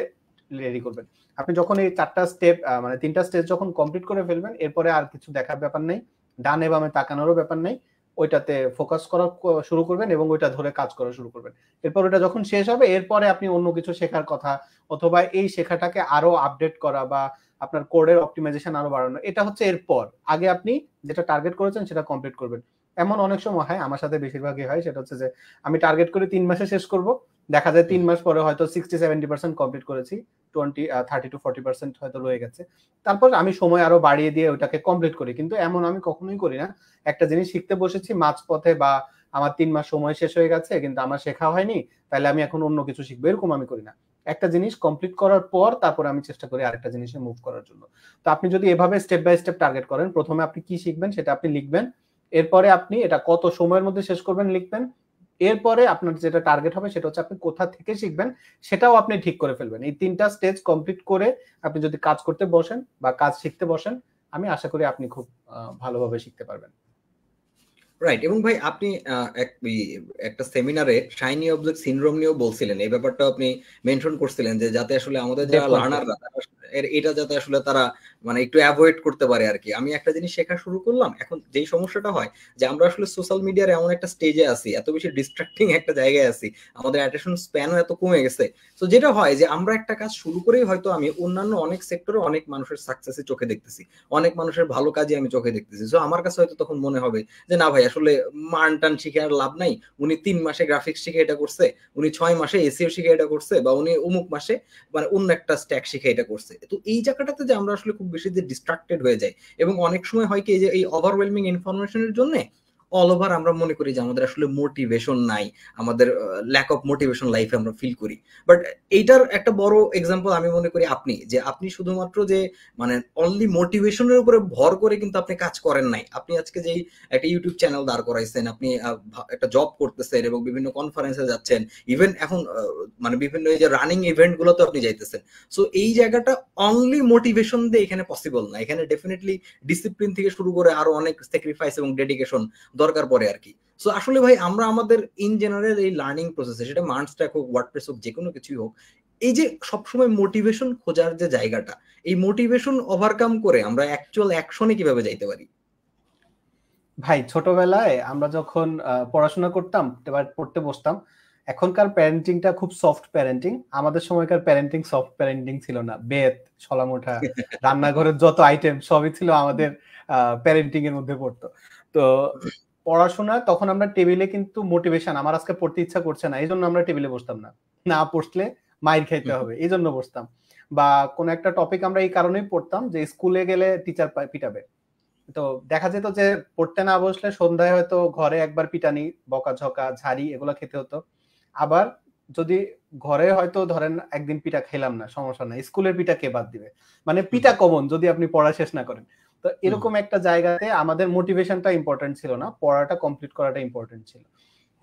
রেডি করবেন। আপনি যখন এই 4টা স্টেপ মানে 3টা স্টেজ যখন কমপ্লিট করে ফেলবেন, এরপরে আর কিছু দেখার ব্যাপার নেই, ডানে বামে তাকানোরও ব্যাপার নেই, ওইটাতে ফোকাস করা শুরু করবেন এবং ওইটা ধরে কাজ করা শুরু করবেন। এরপর ওটা যখন শেষ হবে, এরপরে আপনি অন্য কিছু শেখার কথা, অথবা এই শেখাটাকে আরো আপডেট করা বা আপনার কোডের অপটিমাইজেশন আরো বাড়ানো, এটা হচ্ছে এরপর। আগে আপনি যেটা টার্গেট করেছেন সেটা কমপ্লিট করবেন। এমন অনেক সময় হয়, আমার সাথে বেশিরভাগই হয়, সেটা হচ্ছে যে আমি টার্গেট করে 3 মাসে শেষ করব, দেখা যায় 3 মাস পরে হয়তো 60-70% কমপ্লিট করেছি, 30-40% হয়তো রয়ে গেছে। তারপর আমি সময় আরো বাড়িয়ে দিয়ে ওটাকে কমপ্লিট করি। কিন্তু এমন আমি কখনোই করি না, একটা জিনিস শিখতে বসেছি মাঝপথে বা আমার 3 মাস সময় শেষ হয়ে গেছে কিন্তু আমার শেখা হয়নি, তাহলে আমি এখন অন্য কিছু শিখবো, এরকম আমি করি না। একটা জিনিস কমপ্লিট করার পর তারপর আমি চেষ্টা করি আরেকটা জিনিসে মুভ করার জন্য। তো আপনি যদি এভাবে স্টেপ বাই স্টেপ টার্গেট করেন, প্রথমে আপনি কি শিখবেন সেটা আপনি লিখবেন, এরপরে আপনি এটা কত সময়ের মধ্যে শেষ করবেন লিখবেন, এরপরে আপনার যেটা টার্গেট হবে সেটা হচ্ছে আপনি কোথা থেকে শিখবেন সেটাও আপনি ঠিক করে ফেলবেন। এই 3টা স্টেজ কমপ্লিট করে আপনি যদি কাজ করতে বসেন বা কাজ শিখতে বসেন, আমি আশা করি আপনি খুব ভালোভাবে শিখতে পারবেন। রাইট। এবং ভাই আপনি একটা সেমিনারে শাইনি অবজেক্ট সিনড্রোম নিয়েও বলছিলেন, এই ব্যাপারটা আপনি মেনশন করছিলেন, যে যাতে আসলে আমাদের যারা লার্নাররা এটা যাতে আসলে তারা মানে একটু অ্যাভয়েড করতে পারে আর কি। আমি একটা জিনিস শেখা শুরু করলাম, এখন যেই সমস্যাটা হয় যে আমরা আসলে সোশ্যাল মিডিয়ার এমন একটা স্টেজে আছি, এত বেশি ডিস্ট্রাক্টিং একটা জায়গায় আছি, আমাদের অ্যাটেনশন স্প্যানও এত কমে গেছে। তো যেটা হয় যে আমরা একটা কাজ শুরু করেই হয়তো আমি অন্যান্য অনেক সেক্টরে অনেক মানুষের সাকসেসই চোখে দেখতেছি, অনেক মানুষের ভালো কাজই আমি চোখে দেখতেছি। সো আমার কাছে হয়তো তখন মনে হবে যে না ভাই আসলে মান টান শিখে আর লাভ নাই, উনি 3 মাসে গ্রাফিক্স শিখে এটা করছে, উনি 6 মাসে এসইও শিখে এটা করছে, বা উনি অমুক মাসে মানে অন্য একটা স্ট্যাক শিখে এটা করছে। তো এই জায়গাটাতে যে আমরা আসলে খুব বেশি যে ডিস্ট্রাক্টেড হয়ে যায়, এবং অনেক সময় হয় কি যে এই ওভারওয়েলমিং ইনফরমেশনের জন্য অল ওভার আমরা মনে করি যে আমাদের আসলে মোটিভেশন নাই, আমাদের ল্যাক অফ মোটিভেশন লাইফে আমরা ফিল করি। বাট এইটার একটা বড় এক্সাম্পল আমি মনে করি আপনি শুধুমাত্র যে মানে অনলি মোটিভেশনের উপরে ভর করে কিন্তু আপনি কাজ করেন নাই। আপনি আজকে যেই একটা ইউটিউব চ্যানেল দাঁড় করাইছেন, আপনি একটা জব করতেছেন এবং বিভিন্ন কনফারেন্সে যাচ্ছেন, ইভেন এখন মানে বিভিন্ন এই যে রানিং ইভেন্ট গুলোতে আপনি যাইতেছেন। সো এই জায়গাটা অনলি মোটিভেশন দিয়ে এখানে পসিবল না, এখানে ডেফিনেটলি ডিসিপ্লিন থেকে শুরু করে আরো অনেক স্যাক্রিফাইস এবং ডেডিকেশন দরকার পড়ে আর কি। সো আসলে ভাই আমরা আমাদের ইন জেনারেল এই লার্নিং প্রসেসে, সেটা মার্নস্ট্যাক হোক, ওয়ার্ডপ্রেস হোক, যে কোনো কিছুই হোক, এই যে সবসময় মোটিভেশন খোঁজার যে জায়গাটা, এই মোটিভেশন ওভারকাম করে আমরা অ্যাকচুয়াল অ্যাকশনে কিভাবে যাইতে পারি? ভাই ছোটবেলায় আমরা যখন পড়াশোনা করতাম, এবার পড়তে বসতাম, এখনকার প্যারেন্টিংটা খুব সফট প্যারেন্টিং, আমাদের সময়কার প্যারেন্টিং সফট প্যারেন্টিং ছিল না। বেত, ছলামোঠা, রান্নাঘরের যত আইটেম সবই ছিল আমাদের প্যারেন্টিং এর মধ্যে পড়তো। তো পড়াশোনা তখন আমরা টেবিলে কিন্তু মোটিভেশন, আমার আজকে পড়তে ইচ্ছা করছে না এই জন্য আমরা টেবিলে বসতাম না, না পড়লে মাইর খাইতে হবে এই জন্য বসতাম। বা কোন একটা টপিক আমরা এই কারণেই পড়তাম যে স্কুলে গেলে টিচার পিটাবে। তো দেখা যেত যে পড়তে না বসলে সন্ধ্যায় হয়তো ঘরে একবার পিটানি, বকাঝকা, ঝাড়ি এগুলো খেতে হতো। আবার যদি ঘরে হয়তো ধরেন একদিন পিঠা খেলাম না, সমস্যা নাই, স্কুলের পিঠা কে বাদ দিবে, মানে পিঠা কমন যদি আপনি পড়া শেষ না করেন। তো এরকম একটা জায়গাতে আমাদের মোটিভেশনটা ইম্পর্টেন্ট ছিল না, পড়াটা কমপ্লিট করাটা ইম্পর্টেন্ট ছিল।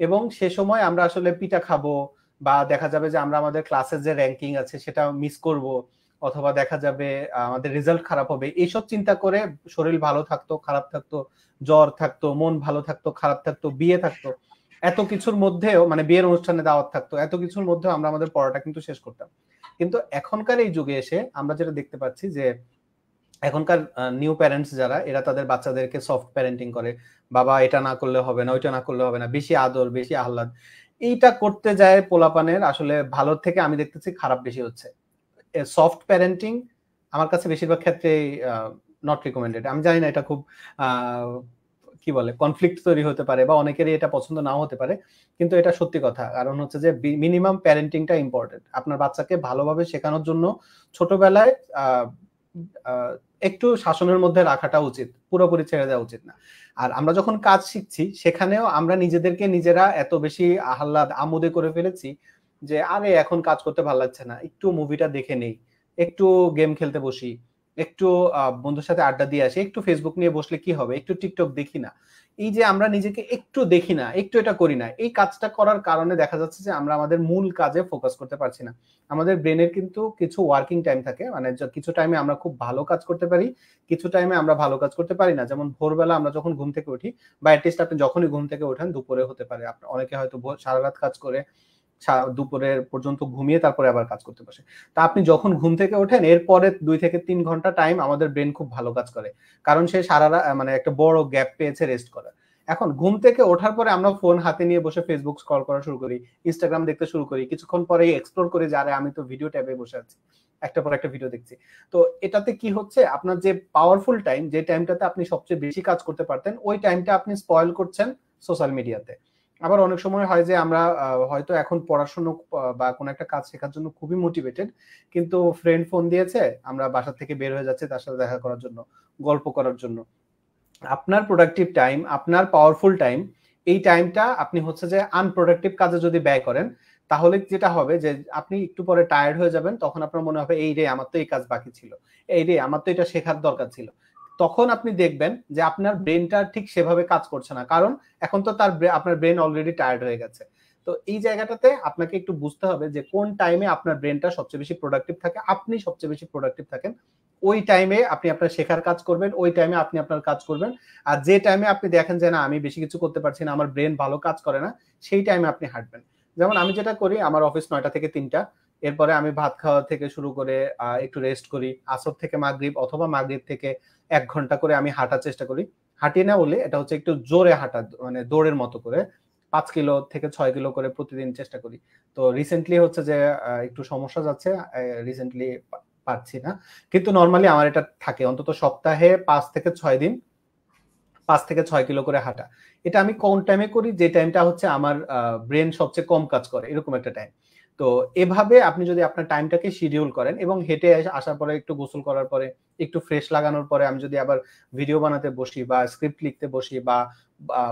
এবং সে সময় আমরা আসলে পিঠা খাবো, বা দেখা যাবে যে আমরা আমাদের ক্লাসের যে র্যাঙ্কিং আছে সেটা মিস করব, অথবা দেখা যাবে আমাদের রেজাল্ট খারাপ হবে, এইসব চিন্তা করে শরীর ভালো থাকতো, খারাপ থাকতো, জ্বর থাকতো, মন ভালো থাকতো, খারাপ থাকতো, বিয়ে থাকতো, এত কিছুর মধ্যেও, মানে বিয়ের অনুষ্ঠানে দাওয়াত থাকতো, এত কিছুর মধ্যেও আমরা আমাদের পড়াটা কিন্তু শেষ করতাম। কিন্তু এখনকার এই যুগে এসে আমরা যেটা দেখতে পাচ্ছি যে এখনকার নিউ প্যারেন্টস যারা, এরা তাদের বাচ্চাদেরকে সফট প্যারেন্টিং করে, বাবা এটা না করলে হবে না, ওইটা না করলে হবে না, বেশি আদর, বেশি আহ্লাদ, এইটা করতে যায় পোলাপানের আসলে ভালোর থেকে আমি দেখতেছি খারাপ বেশি হচ্ছে। সফট প্যারেন্টিং আমার কাছে বেশিরভাগ ক্ষেত্রে নট রিকমেন্ডেড। আমি জানি না এটা খুব কি বলে কনফ্লিক্ট তৈরি হতে পারে, বা অনেকেরই এটা পছন্দ নাও হতে পারে, কিন্তু এটা সত্যি কথা। কারণ হচ্ছে যে মিনিমাম প্যারেন্টিংটা ইম্পর্টেন্ট। আপনার বাচ্চাকে ভালোভাবে শেখানোর জন্য ছোটবেলায় একটু শাসনের মধ্যে রাখাটা উচিত, পুরোপুরি ছেড়ে দেওয়া উচিত না। আর আমরা যখন কাজ শিখছি সেখানেও আমরা নিজেদেরকে নিজেরা এত বেশি আহ্লাদ আমোদে করে ফেলেছি যে আরে এখন কাজ করতে ভালো লাগছে না, একটু মুভিটা দেখে নেই, একটু গেম খেলতে বসি, একটু বন্ধুর সাথে আড্ডা দিয়ে আসি, একটু ফেসবুক নিয়ে বসলে কি হবে, একটু টিকটক দেখি না। এই যে আমরা নিজেকে একটু দেখি না, একটু এটা করি না, এই কাজটা করার কারণে দেখা যাচ্ছে যে আমরা আমাদের মূল কাজে ফোকাস করতে পারছি না। আমাদের ব্রেনের কিন্তু কিছু ওয়ার্কিং টাইম থাকে, মানে কিছু টাইমে আমরা খুব ভালো কাজ করতে পারি, কিছু টাইমে আমরা ভালো কাজ করতে পারি না। যেমন ভোরবেলা আমরা যখন ঘুম থেকে উঠি, বা অ্যাটলিস্ট আপনি যখনই ঘুম থেকে ওঠেন, দুপুরে হতে পারে, আপনার অনেকে হয়তো সারা রাত কাজ করে দুপুরের পর্যন্ত ঘুমিয়ে তারপরে আবার কাজ করতে বসে। তা আপনি যখন ঘুম থেকে ওঠেন এরপরে 2 থেকে 3 ঘন্টা টাইম আমাদের ব্রেন খুব ভালো কাজ করে, কারণ সে সারা মানে একটা বড় গ্যাপ পেয়েছে রেস্ট করার। এখন ঘুম থেকে ওঠার পরে আমরা ফোন হাতে নিয়ে বসে ফেসবুক স্ক্রল করা শুরু করি, ইনস্টাগ্রাম দেখতে শুরু করি, কিছুক্ষণ পরে এক্সপ্লোর করি যে আরে আমি তো ভিডিও ট্যাবে বসে আছি, একটা পর একটা ভিডিও দেখছি। তো এটাতে কি হচ্ছে, আপনার যে পাওয়ারফুল টাইম, যে টাইমটাতে আপনি সবচেয়ে বেশি কাজ করতে পারতেন, ওই টাইমটা আপনি স্পয়েল করছেন সোশ্যাল মিডিয়াতে। আবার অনেক সময় হয় যে আমরা হয়তো এখন পড়াশোনা বা কোনো একটা কাজ শেখার জন্য খুবই মোটিভেটেড, কিন্তু ফ্রেন্ড ফোন দিয়েছে, আমরা বাসা থেকে বের হয়ে যাচ্ছি তার সাথে দেখা করার জন্য, গল্প করার জন্য। আপনার প্রোডাক্টিভ টাইম, আপনার পাওয়ারফুল টাইম, এই টাইমটা আপনি হচ্ছে যে আনপ্রোডাক্টিভ কাজে যদি ব্যয় করেন, তাহলে যেটা হবে যে আপনি একটু পরে টায়ার্ড হয়ে যাবেন, তখন আপনার মনে হবে এই রে আমার তো এই কাজ বাকি ছিল, এই রে আমার তো এটা শেখার দরকার ছিল। তখন আপনি দেখবেন যে আপনার ব্রেনটা ঠিক সেভাবে কাজ করছে না, কারণ এখন তো আপনার ব্রেন অলরেডি টায়ার্ড হয়ে গেছে। তো এই জায়গাটাতে আপনাকে একটু বুঝতে হবে যে কোন টাইমে আপনার ব্রেনটা সবচেয়ে বেশি প্রোডাক্টিভ থাকে, আপনি সবচেয়ে বেশি প্রোডাক্টিভ থাকেন, ওই টাইমে আপনি আপনার শেখার কাজ করবেন, ওই টাইমে আপনি আপনার কাজ করবেন। আর যে টাইমে আপনি দেখেন যে না আমি বেশি কিছু করতে পারছি না, আমার ব্রেন ভালো কাজ করে না, সেই টাইমে আপনি হাঁটবেন। যেমন আমি যেটা করি, আমার অফিস 9টা থেকে 3টা, এরপরে আমি ভাত খাওয়া থেকে শুরু করে একটু রেস্ট করি, আসর থেকে মাগরিব অথবা মাগরিব থেকে 1 ঘন্টা করে আমি হাঁটার চেষ্টা করি। হাঁটিয়ে না বলে এটা হচ্ছে একটু জোরে হাঁটা, মানে দৌড়ের মতো করে 5 কিলো থেকে 6 কিলো করে প্রতিদিন চেষ্টা করি। তো রিসেন্টলি হচ্ছে যে একটু সমস্যা যাচ্ছে, রিসেন্টলি পারছি না, কিন্তু নর্মালি আমার এটা থাকে অন্তত সপ্তাহে 5 থেকে 6 দিন 5 থেকে 6 কিলো করে হাঁটা। এটা আমি কোন টাইমে করি, যে টাইমটা হচ্ছে আমার ব্রেন সবচেয়ে কম কাজ করে, এরকম একটা টাইম। তো এভাবে আপনি যদি আপনার টাইমটাকে শিডিউল করেন এবং হেঁটে আসার পরে একটু গোসল করার পরে একটু ফ্রেশ লাগানোর পরে আমি যদি আবার ভিডিও বানাতে বসি বা স্ক্রিপ্ট লিখতে বসি বা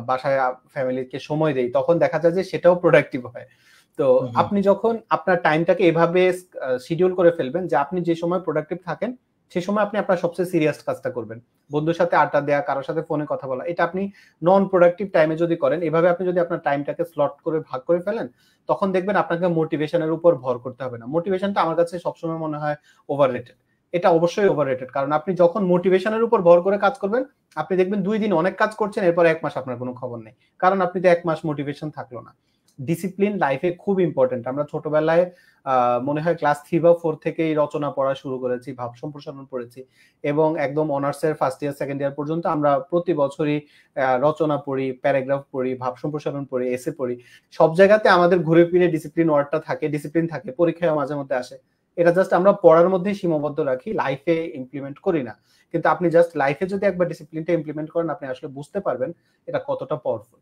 বাসায় ফ্যামিলিকে সময় দেই, তখন দেখা যায় যে সেটাও প্রোডাক্টিভ হয়। তো আপনি যখন আপনার টাইমটাকে এভাবে শিডিউল করে ফেলবেন যে আপনি যে সময় প্রোডাক্টিভ থাকেন সেই সময় আপনি আপনার সবচেয়ে সিরিয়াস কাজটা করবেন, বন্ধুর সাথে আড্ডা দেওয়া, কারোর সাথে ফোনে কথা বলা, এটা আপনি নন প্রোডাক্টিভ টাইমে যদি করেন, এভাবে আপনি যদি আপনার টাইমটাকে স্লট করে ভাগ করে ফেলেন, তখন দেখবেন আপনাকে মোটিভেশনের উপর ভর করতে হবে না। মোটিভেশনটা আমার কাছে সবসময় মনে হয় ওভাররেটেড। এটা অবশ্যই ওভাররেটেড, কারণ আপনি যখন মোটিভেশনের উপর ভর করে কাজ করবেন, আপনি দেখবেন 2 দিন অনেক কাজ করছেন, এরপর 1 মাস আপনার কোনো খবর নেই, কারণ আপনি তো 1 মাস মোটিভেশন থাকলো না। ডিসিপ্লিন লাইফে খুব ইম্পর্টেন্ট। আমরা ছোটবেলায় মনে হয় ক্লাস 3 বা 4 থেকেই রচনা পড়া শুরু করেছি, ভাব সম্প্রসারণ পড়েছি, এবং একদম অনার্সের ফার্স্ট ইয়ার সেকেন্ড ইয়ার পর্যন্ত আমরা প্রতি বছরই রচনা পড়ি, প্যারাগ্রাফ পড়ি, ভাব সম্প্রসারণ পড়ি, এসে পড়ি। সব জায়গাতে আমাদের ঘুরে ফিরে ডিসিপ্লিন ওয়ার্ডটা থাকে, ডিসিপ্লিন থাকে, পরীক্ষায় মাঝে মধ্যে আসে। এটা জাস্ট আমরা পড়ার মধ্যেই সীমাবদ্ধ রাখি, লাইফে ইমপ্লিমেন্ট করি না। কিন্তু আপনি জাস্ট লাইফে যদি একবার ডিসিপ্লিনটা ইমপ্লিমেন্ট করেন, আপনি আসলে বুঝতে পারবেন এটা কতটা পাওয়ারফুল।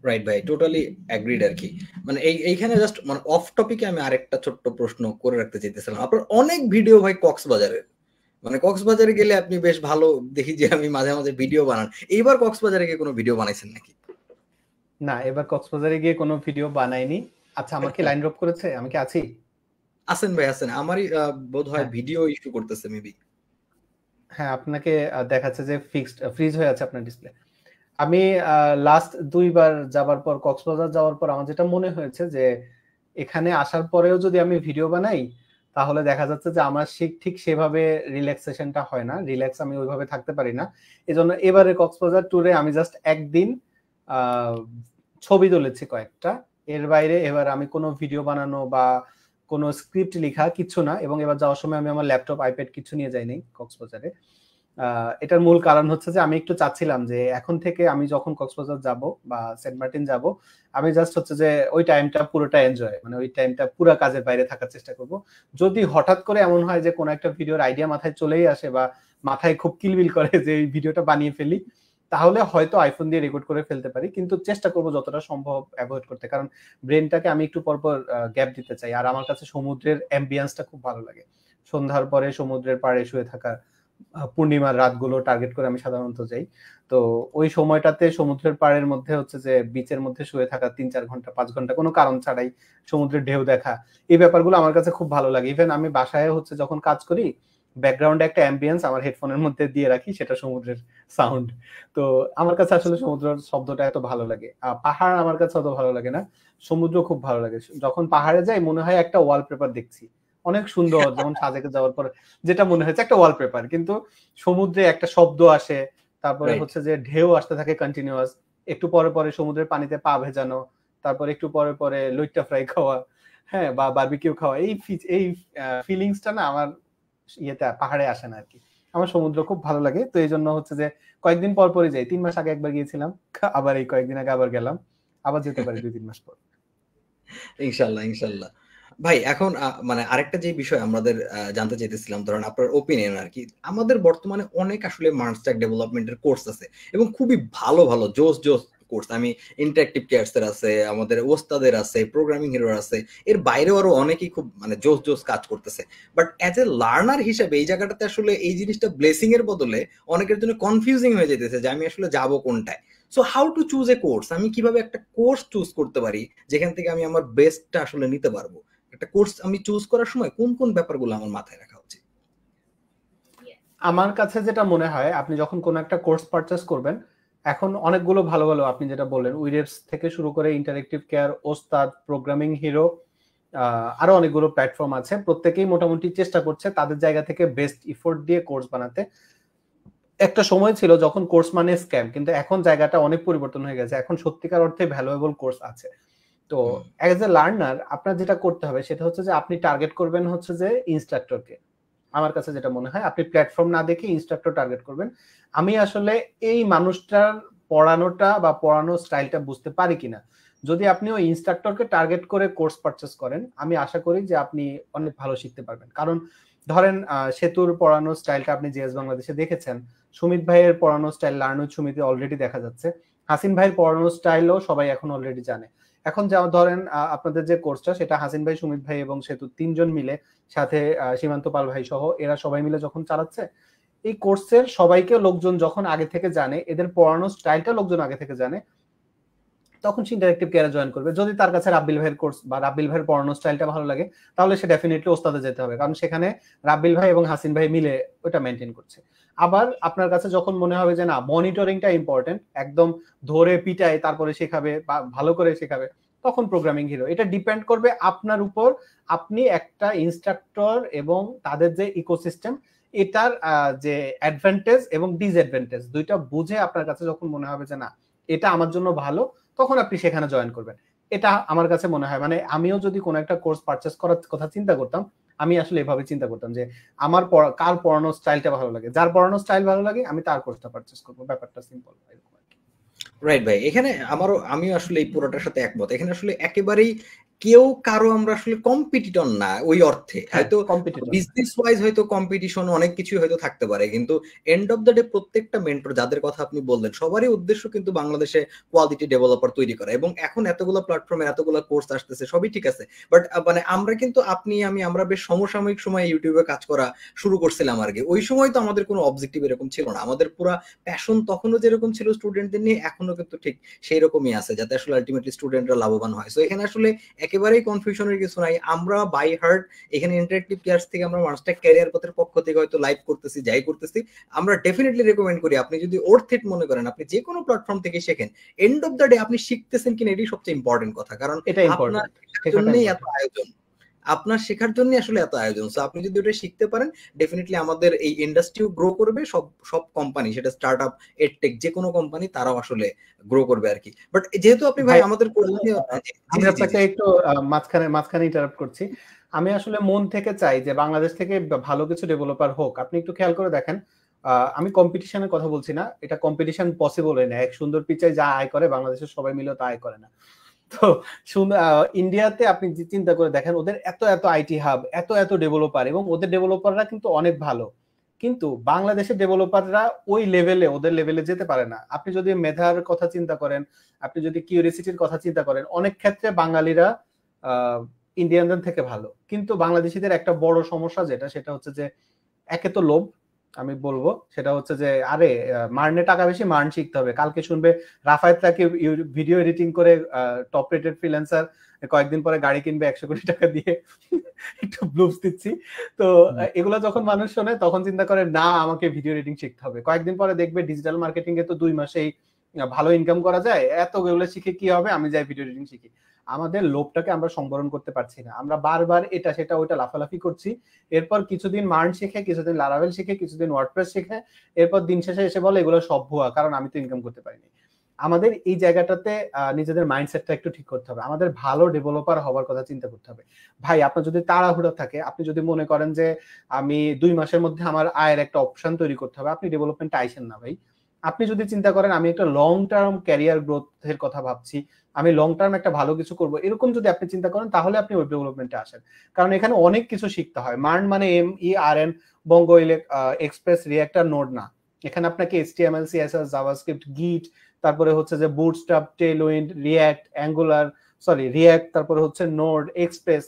রাইট ভাই, টোটালি অ্যাগ্রিড আর কি। মানে এইখানে জাস্ট মানে অফ টপিকে আমি আরেকটা ছোট্ট প্রশ্ন করে রাখতে চাইতেছিলাম। আপনার অনেক ভিডিও ভাই কক্সবাজারের, মানে কক্সবাজারে গেলে আপনি বেশ ভালো দেখি যে আমি মাঝে মাঝে ভিডিও বানান। এইবার কক্সবাজারে গিয়ে কোনো ভিডিও বানাইছেন নাকি? না, এবার কক্সবাজারে গিয়ে কোনো ভিডিও বানাইনি। আচ্ছা, আমাকে লাইন ড্রপ করেছে, আমি কি আছি? আছেন ভাই আছেন, আমারই বোধ হয় হ্যাঁ ভিডিও ইস্যু করতেছে মেবি। হ্যাঁ, আপনাকে দেখাচ্ছে যে ফিক্সড ফ্রিজ হয়ে আছে আপনার ডিসপ্লে। আমি লাস্ট 2বার যাবার পর, কক্সবাজার যাওয়ার পর আমার যেটা মনে হয়েছে যে এখানে আসার পরেও যদি আমি ভিডিও বানাই, তাহলে দেখা যাচ্ছে যে আমার ঠিক সেভাবে রিল্যাক্সেশনটা হয় না, রিল্যাক্স আমি ওইভাবে থাকতে পারি না। এজন্য এবারে কক্সবাজার ট্যুরে আমি জাস্ট একদিন ছবি তুলেছি কয়েকটা, এর বাইরে এবার আমি কোনো ভিডিও বানানো বা কোনো স্ক্রিপ্ট লেখা কিছু না। এবং এবার যাওয়ার সময় আমি আমার ল্যাপটপ আইপ্যাড কিছু নিয়ে যাইনি কক্সবাজারে। এটার মূল কারণ হচ্ছে যে আমি একটু চাচ্ছিলাম যে এখন থেকে আমি যখন কক্সবাজার যাব বা সেন্ট মার্টিন যাব, আমি জাস্ট হচ্ছে যে ওই টাইমটা পুরোটা এনজয়, মানে ওই টাইমটা পুরো কাজের বাইরে থাকার চেষ্টা করব। যদি হঠাৎ করে এমন হয় যে কোনো একটা ভিডিওর আইডিয়া মাথায় চলেই আসে বা মাথায় খুব কিলবিল করে যে এই ভিডিওটা বানিয়ে ফেলি, তাহলে হয়তো আইফোন দিয়ে রেকর্ড করে ফেলতে পারি, কিন্তু চেষ্টা করব যতটা সম্ভব অ্যাভয়েড করতে, কারণ ব্রেনটাকে আমি একটু পরপর গ্যাপ দিতে চাই। আর আমার কাছে সমুদ্রের অ্যাম্বিয়েন্সটা খুব ভালো লাগে। সন্ধ্যার পরে সমুদ্রের পাড়ে শুয়ে থাকা, পূর্ণিমার রাতগুলো টার্গেট করে আমি সাধারণত যাই। তো ওই সময়টাতে সমুদ্রের পাড়ের মধ্যে হচ্ছে যে বিচের মধ্যে শুয়ে থাকা 3-4 ঘন্টা 5 ঘন্টা কোনো কারণ ছাড়াই সমুদ্রের ঢেউ দেখা, এই ব্যাপারগুলো আমার কাছে খুব ভালো লাগে। ইভেন আমি বাসায় হচ্ছে যখন কাজ করি, ব্যাকগ্রাউন্ডে একটা অ্যাম্বিয়েন্স আমার হেডফোনের মধ্যে দিয়ে রাখি, সেটা সমুদ্রের সাউন্ড। তো আমার কাছে আসলে সমুদ্রের শব্দটা এত ভালো লাগে। পাহাড় আমার কাছে অত ভালো লাগে না, সমুদ্র খুব ভালো লাগে। যখন পাহাড়ে যাই মনে হয় একটা ওয়ালপেপার দেখছি, অনেক সুন্দর। যেমন সাজেকে যাওয়ার পর যেটা মনে হয়েছে একটা ওয়ালপেপার, কিন্তু সমুদ্রে একটা শব্দ আসে, তারপরে হচ্ছে যে ঢেউ আসতে থাকে কন্টিনিউয়াস, একটু পরে পরে সমুদ্রের পানিতে পা ভেজানো, তারপরে একটু পরে পরে লইট্টা ফ্রাই খাওয়া, হ্যাঁ, বা বারবিকিউ খাওয়া, এই ফিলিংসটা না আমার ইয়েতে পাহাড়ে আসে না আর কি। আমার সমুদ্র খুব ভালো লাগে। তো এই জন্য হচ্ছে যে কয়েকদিন পর পরই যাই। 3 মাস আগে একবার গিয়েছিলাম, আবার এই কয়েকদিন আগে আবার গেলাম, আবার যেতে পারি 2-3 মাস পর। ইনশাল্লাহ ইনশাল্লাহ। ভাই এখন মানে আরেকটা যে বিষয় আমাদের জানতে চাইতেছিলাম, ধরেন আপনার ওপিনিয়ন আর কি। আমাদের বর্তমানে অনেক আসলে মার্কস্ট্যাক ডেভেলপমেন্টের কোর্স আছে এবং খুবই ভালো ভালো জোস জোস কোর্স। আমি ইন্টারঅ্যাক্টিভ কেয়ারসের আছে, আমাদের ওস্তাদের আছে, প্রোগ্রামিং হিরোর আছে, এর বাইরেও আরো অনেকেই খুব মানে জোস জোস কাজ করতেছে। বাট অ্যাজ এ লার্নার হিসেবে এই জায়গাটাতে আসলে এই জিনিসটা ব্লেসিং এর বদলে অনেকের জন্য কনফিউজিং হয়ে যেতেছে যে আমি আসলে যাবো কোনটায়। So how to choose a course, আমি কিভাবে একটা কোর্স চুজ করতে পারি যেখান থেকে আমি আমার বেস্টটা আসলে নিতে পারবো? একটা কোর্স আমি চুজ করার সময় কোন কোন ব্যাপারগুলো আমার মাথায় রাখা উচিত? আমার কাছে যেটা মনে হয়, আপনি যখন কোনো একটা কোর্স পারচেস করবেন, এখন অনেকগুলো ভালো ভালো, আপনি যেটা বললেন উইরেপস থেকে শুরু করে ইন্টারেক্টিভ কেয়ার, ওস্তাদ, প্রোগ্রামিং হিরো, আরো অনেকগুলো প্ল্যাটফর্ম আছে। প্রত্যেকেই মোটামুটি চেষ্টা করছে তাদের জায়গা থেকে বেস্ট ইফোর্ট দিয়ে কোর্স বানাতে। একটা সময় ছিল যখন কোর্স মানে স্ক্যাম, কিন্তু এখন জায়গাটা অনেক পরিবর্তন হয়ে গেছে। এখন সত্যিকার অর্থে ভ্যালুয়েবল কোর্স আছে। তো অ্যাজ এ লার্নার আপনার যেটা করতে হবে সেটা হচ্ছে যে আপনি টার্গেট করবেন হচ্ছে যে ইনস্ট্রাক্টরকে। আমার কাছে যেটা মনে হয়, আপনি প্ল্যাটফর্ম না দেখে ইনস্ট্রাক্টর টার্গেট করবেন। আমি আসলে এই মানুষটার পড়ানোটা বা পড়ানোর স্টাইলটা বুঝতে পারি কিনা। যদি আপনি ওই ইনস্ট্রাক্টরকে টার্গেট করে কোর্স পারচেস করেন, আমি আশা করি যে আপনি অনেক ভালো শিখতে পারবেন। কারণ ধরেন সেতুর পড়ানোর স্টাইলটা আপনি জিএস বাংলাদেশে দেখেছেন, সুমিত ভাইয়ের পড়ানোর স্টাইল লার্ন উইথ সুমিতে অলরেডি দেখা যাচ্ছে, হাসিন ভাইয়ের পড়ানোর স্টাইলও সবাই এখন অলরেডি জানে। এখন যা ধরেন আপনাদের যে কোর্সটা সেটা হাসিন ভাই, সুমিত ভাই এবং সেতু তিনজন মিলে, সাথে সীমান্ত পাল ভাই সহ এরা সবাই মিলে যখন চালাচ্ছে, এই কোর্সের সবাইকে লোকজন যখন আগে থেকে জানে, এদের পড়ানোর স্টাইলটা লোকজন আগে থেকে জানে, তখন সে ইন্টারেক্টিভ কেয়ারে জয়েন করবে। যদি তার কাছে রাব্বিল ভাইয়ের কোর্স বা রাব্বিল ভাইয়ের পড়ানোর স্টাইলটা ভালো লাগে, তাহলে সে ডেফিনেটলি ওস্তাদে যেতে হবে, কারণ সেখানে রাব্বিল ভাই এবং হাসিন ভাই মিলে ওটা মেনটেন করছে। আবার আপনার কাছে যখন মনে হবে যে না, মনিটরিংটা ইম্পর্টেন্ট, একদম ধরে পিটায় তারপরে শেখাবে বা ভালো করে শেখাবে, তখন প্রোগ্রামিং হিরো। এটা ডিপেন্ড করবে আপনার উপর। আপনি একটা ইনস্ট্রাক্টর এবং তাদের যে ইকোসিস্টেম, এটার যে অ্যাডভান্টেজ এবং ডিসঅ্যাডভান্টেজ দুইটা বুঝে আপনার কাছে যখন মনে হবে যে না, এটা আমার জন্য ভালো, তখন আপনি সেখানে জয়েন করবেন। এটা আমার কাছে মনে হয়। মানে আমিও যদি কোনো একটা কোর্স পারচেজ করার কথা চিন্তা করতাম, আমি আসলে এভাবে চিন্তা করতাম যে আমার কার পড়ানোর স্টাইলটা ভালো লাগে, যার পড়ানোর স্টাইল ভালো লাগে আমি তার কোর্সটা পারচেজ করবো। ব্যাপারটা সিম্পল। রাইট ভাই, এখানে আমিও আসলে এই পুরোটার সাথে একমত। এখানে আসলে একেবারেই কেউ কারো আমরা আসলে কম্পিটিটর না ওই অর্থে। হয়তো বিজনেস ওয়াইজ হয়তো কম্পিটিশন অনেক কিছু হয়তো থাকতে পারে, কিন্তু এন্ড অফ দ্য ডে প্রত্যেকটা মেন্টর যাদের কথা আপনি বললেন সবারই উদ্দেশ্য কিন্তু বাংলাদেশে কোয়ালিটি ডেভেলপার তৈরি করা। এবং এখন এতগুলো প্ল্যাটফর্মে এতগুলো কোর্স আসতেছে, সবই ঠিক আছে, বাট মানে আমরা কিন্তু আপনি আমি আমরা বেশ সমসাময়িক সময় ইউটিউবে কাজ করা শুরু করছিলাম আর কি। ওই সময় তো আমাদের কোনো অবজেক্টিভ এরকম ছিল না। আমাদের পুরো প্যাশন তখনও যেরকম ছিল স্টুডেন্টদের নিয়ে, এখনো কিন্তু ঠিক সেই রকমই আছে, যাতে আসলে আলটিমেটলি স্টুডেন্টরা লাভবান হয়। সো এখানে আসলে একেবারেই কনফিউশনের কিছু নাই। আমরা বাই হার্ট এখানে ইন্টারেক্টিভ কেয়ার্স থেকে আমরা মানুষটা ক্যারিয়ার পথের পক্ষ থেকে হয়তো লাইভ করতেছি, যাই করতেছি, আমরা ডেফিনেটলি রেকমেন্ড করি আপনি যদি ওর্থ ইট মনে করেন, আপনি যে কোনো প্ল্যাটফর্ম থেকে শেখেন, এন্ড অফ দ্য ডে আপনি শিখতেছেন কিনা এটাই সবচেয়ে ইম্পর্টেন্ট কথা। কারণ আপনার জন্যই এত আয়োজন, আপনার শেখার জন্য আসলে এত আয়োজন। সো আপনি যদি ওটা শিখতে পারেন, ডেফিনেটলি আমাদের এই ইন্ডাস্ট্রিও গ্রো করবে। সব কোম্পানি, সেটা স্টার্টআপ, এডটেক, যে কোনো কোম্পানি, তারাও আসলে গ্রো করবে আর কি। বাট যেহেতু আপনি ভাই আমাদের আমি আপনাকে একটু মাঝখানে ইন্টারাপ্ট করছি। আমি আসলে মন থেকে চাই যে বাংলাদেশ থেকে ভালো কিছু ডেভেলপার হোক। আপনি একটু খেয়াল করে দেখেন, আমি কম্পিটিশনের কথা বলছি না, এটা কম্পিটিশন পসিবল হয় না। এক সুন্দর পিচায় যা আয় করে বাংলাদেশের সবাই মিলে তা আয় করে না। তো ইন্ডিয়াতে আপনি চিন্তা করে দেখেন, ওদের এত এত আইটি হাব, এত এত ডেভেলপার, এবং ওদের ডেভেলপাররা কিন্তু অনেক ভালো, কিন্তু বাংলাদেশের ডেভেলপাররা ওই লেভেলে, ওদের লেভেলে যেতে পারে না। আপনি যদি মেধার কথা চিন্তা করেন, আপনি যদি কিউরিসিটির কথা চিন্তা করেন, অনেক ক্ষেত্রে বাঙালিরা ইন্ডিয়ানদের থেকে ভালো। কিন্তু বাংলাদেশিদের একটা বড় সমস্যা যেটা, সেটা হচ্ছে যে একে তো লোভ, আমি বলবো সেটা হচ্ছে যে আরে মার্নে টাকা বেশি, মার্ন শিখতে হবে। কালকে শুনবে রাফায়েত তাকে ভিডিও এডিটিং করে টপ রেটেড ফ্রিল্যান্সার, কয়েকদিন পরে গাড়ি কিনবে 100 কোটি টাকা দিয়ে। একটু ব্লুপস দিচ্ছি তো। এগুলো যখন মানুষ শোনে তখন চিন্তা করে না আমাকে ভিডিও এডিটিং শিখতে হবে। কয়েকদিন পরে দেখবে ডিজিটাল মার্কেটিং এ তো 2 মাসেই ভালো ইনকাম করা যায়, এতগুলো শিখে কি হবে, আমি যাই ভিডিও এডিটিং শিখি। আমাদের লোভটাকে আমরা সংবরণ করতে পারছি না, আমরা বারবার এটা সেটা ওইটা লাফালাফি করছি। এরপর কিছুদিন মার্ন শিখে, কিছুদিন লারাভেল শিখে, কিছুদিন ওয়ার্ডপ্রেস শিখে, এরপর দিন শেষে এসে বলে এগুলো সব ভুয়া, কারণ আমি তো ইনকাম করতে পারিনি। আমাদের এই জায়গাটাতে নিজেদের মাইন্ডসেটটা একটু ঠিক করতে হবে। আমাদের ভালো ডেভেলপার হওয়ার কথা চিন্তা করতে হবে। ভাই আপনার যদি তাড়াহুড়া থাকে, আপনি যদি মনে করেন যে আমি 2 মাসের মধ্যে আমার আয়ের একটা অপশন তৈরি করতে হবে, আপনি ডেভেলপমেন্টে আইসেন না ভাই। আপনি যদি চিন্তা করেন আমি একটা লং টার্ম ক্যারিয়ার গ্রোথের কথা ভাবছি, আমি লং টার্ম একটা ভালো কিছু করব, এরকম যদি আপনি চিন্তা করেন, তাহলে আপনি ওয়েব ডেভেলপমেন্টে আসেন। কারণ এখানে অনেক কিছু শিখতে হয়। মার্ন মানে MERN, বঙ্গো এক্সপ্রেস, রিঅ্যাক্ট আর নোড না। এখানে আপনাকে HTML, CSS, জাভাস্ক্রিপ্ট, গিট, তারপরে হচ্ছে যে bootstrap, Tailwind, react, angular, react, তারপরে হচ্ছে নোড, এক্সপ্রেস,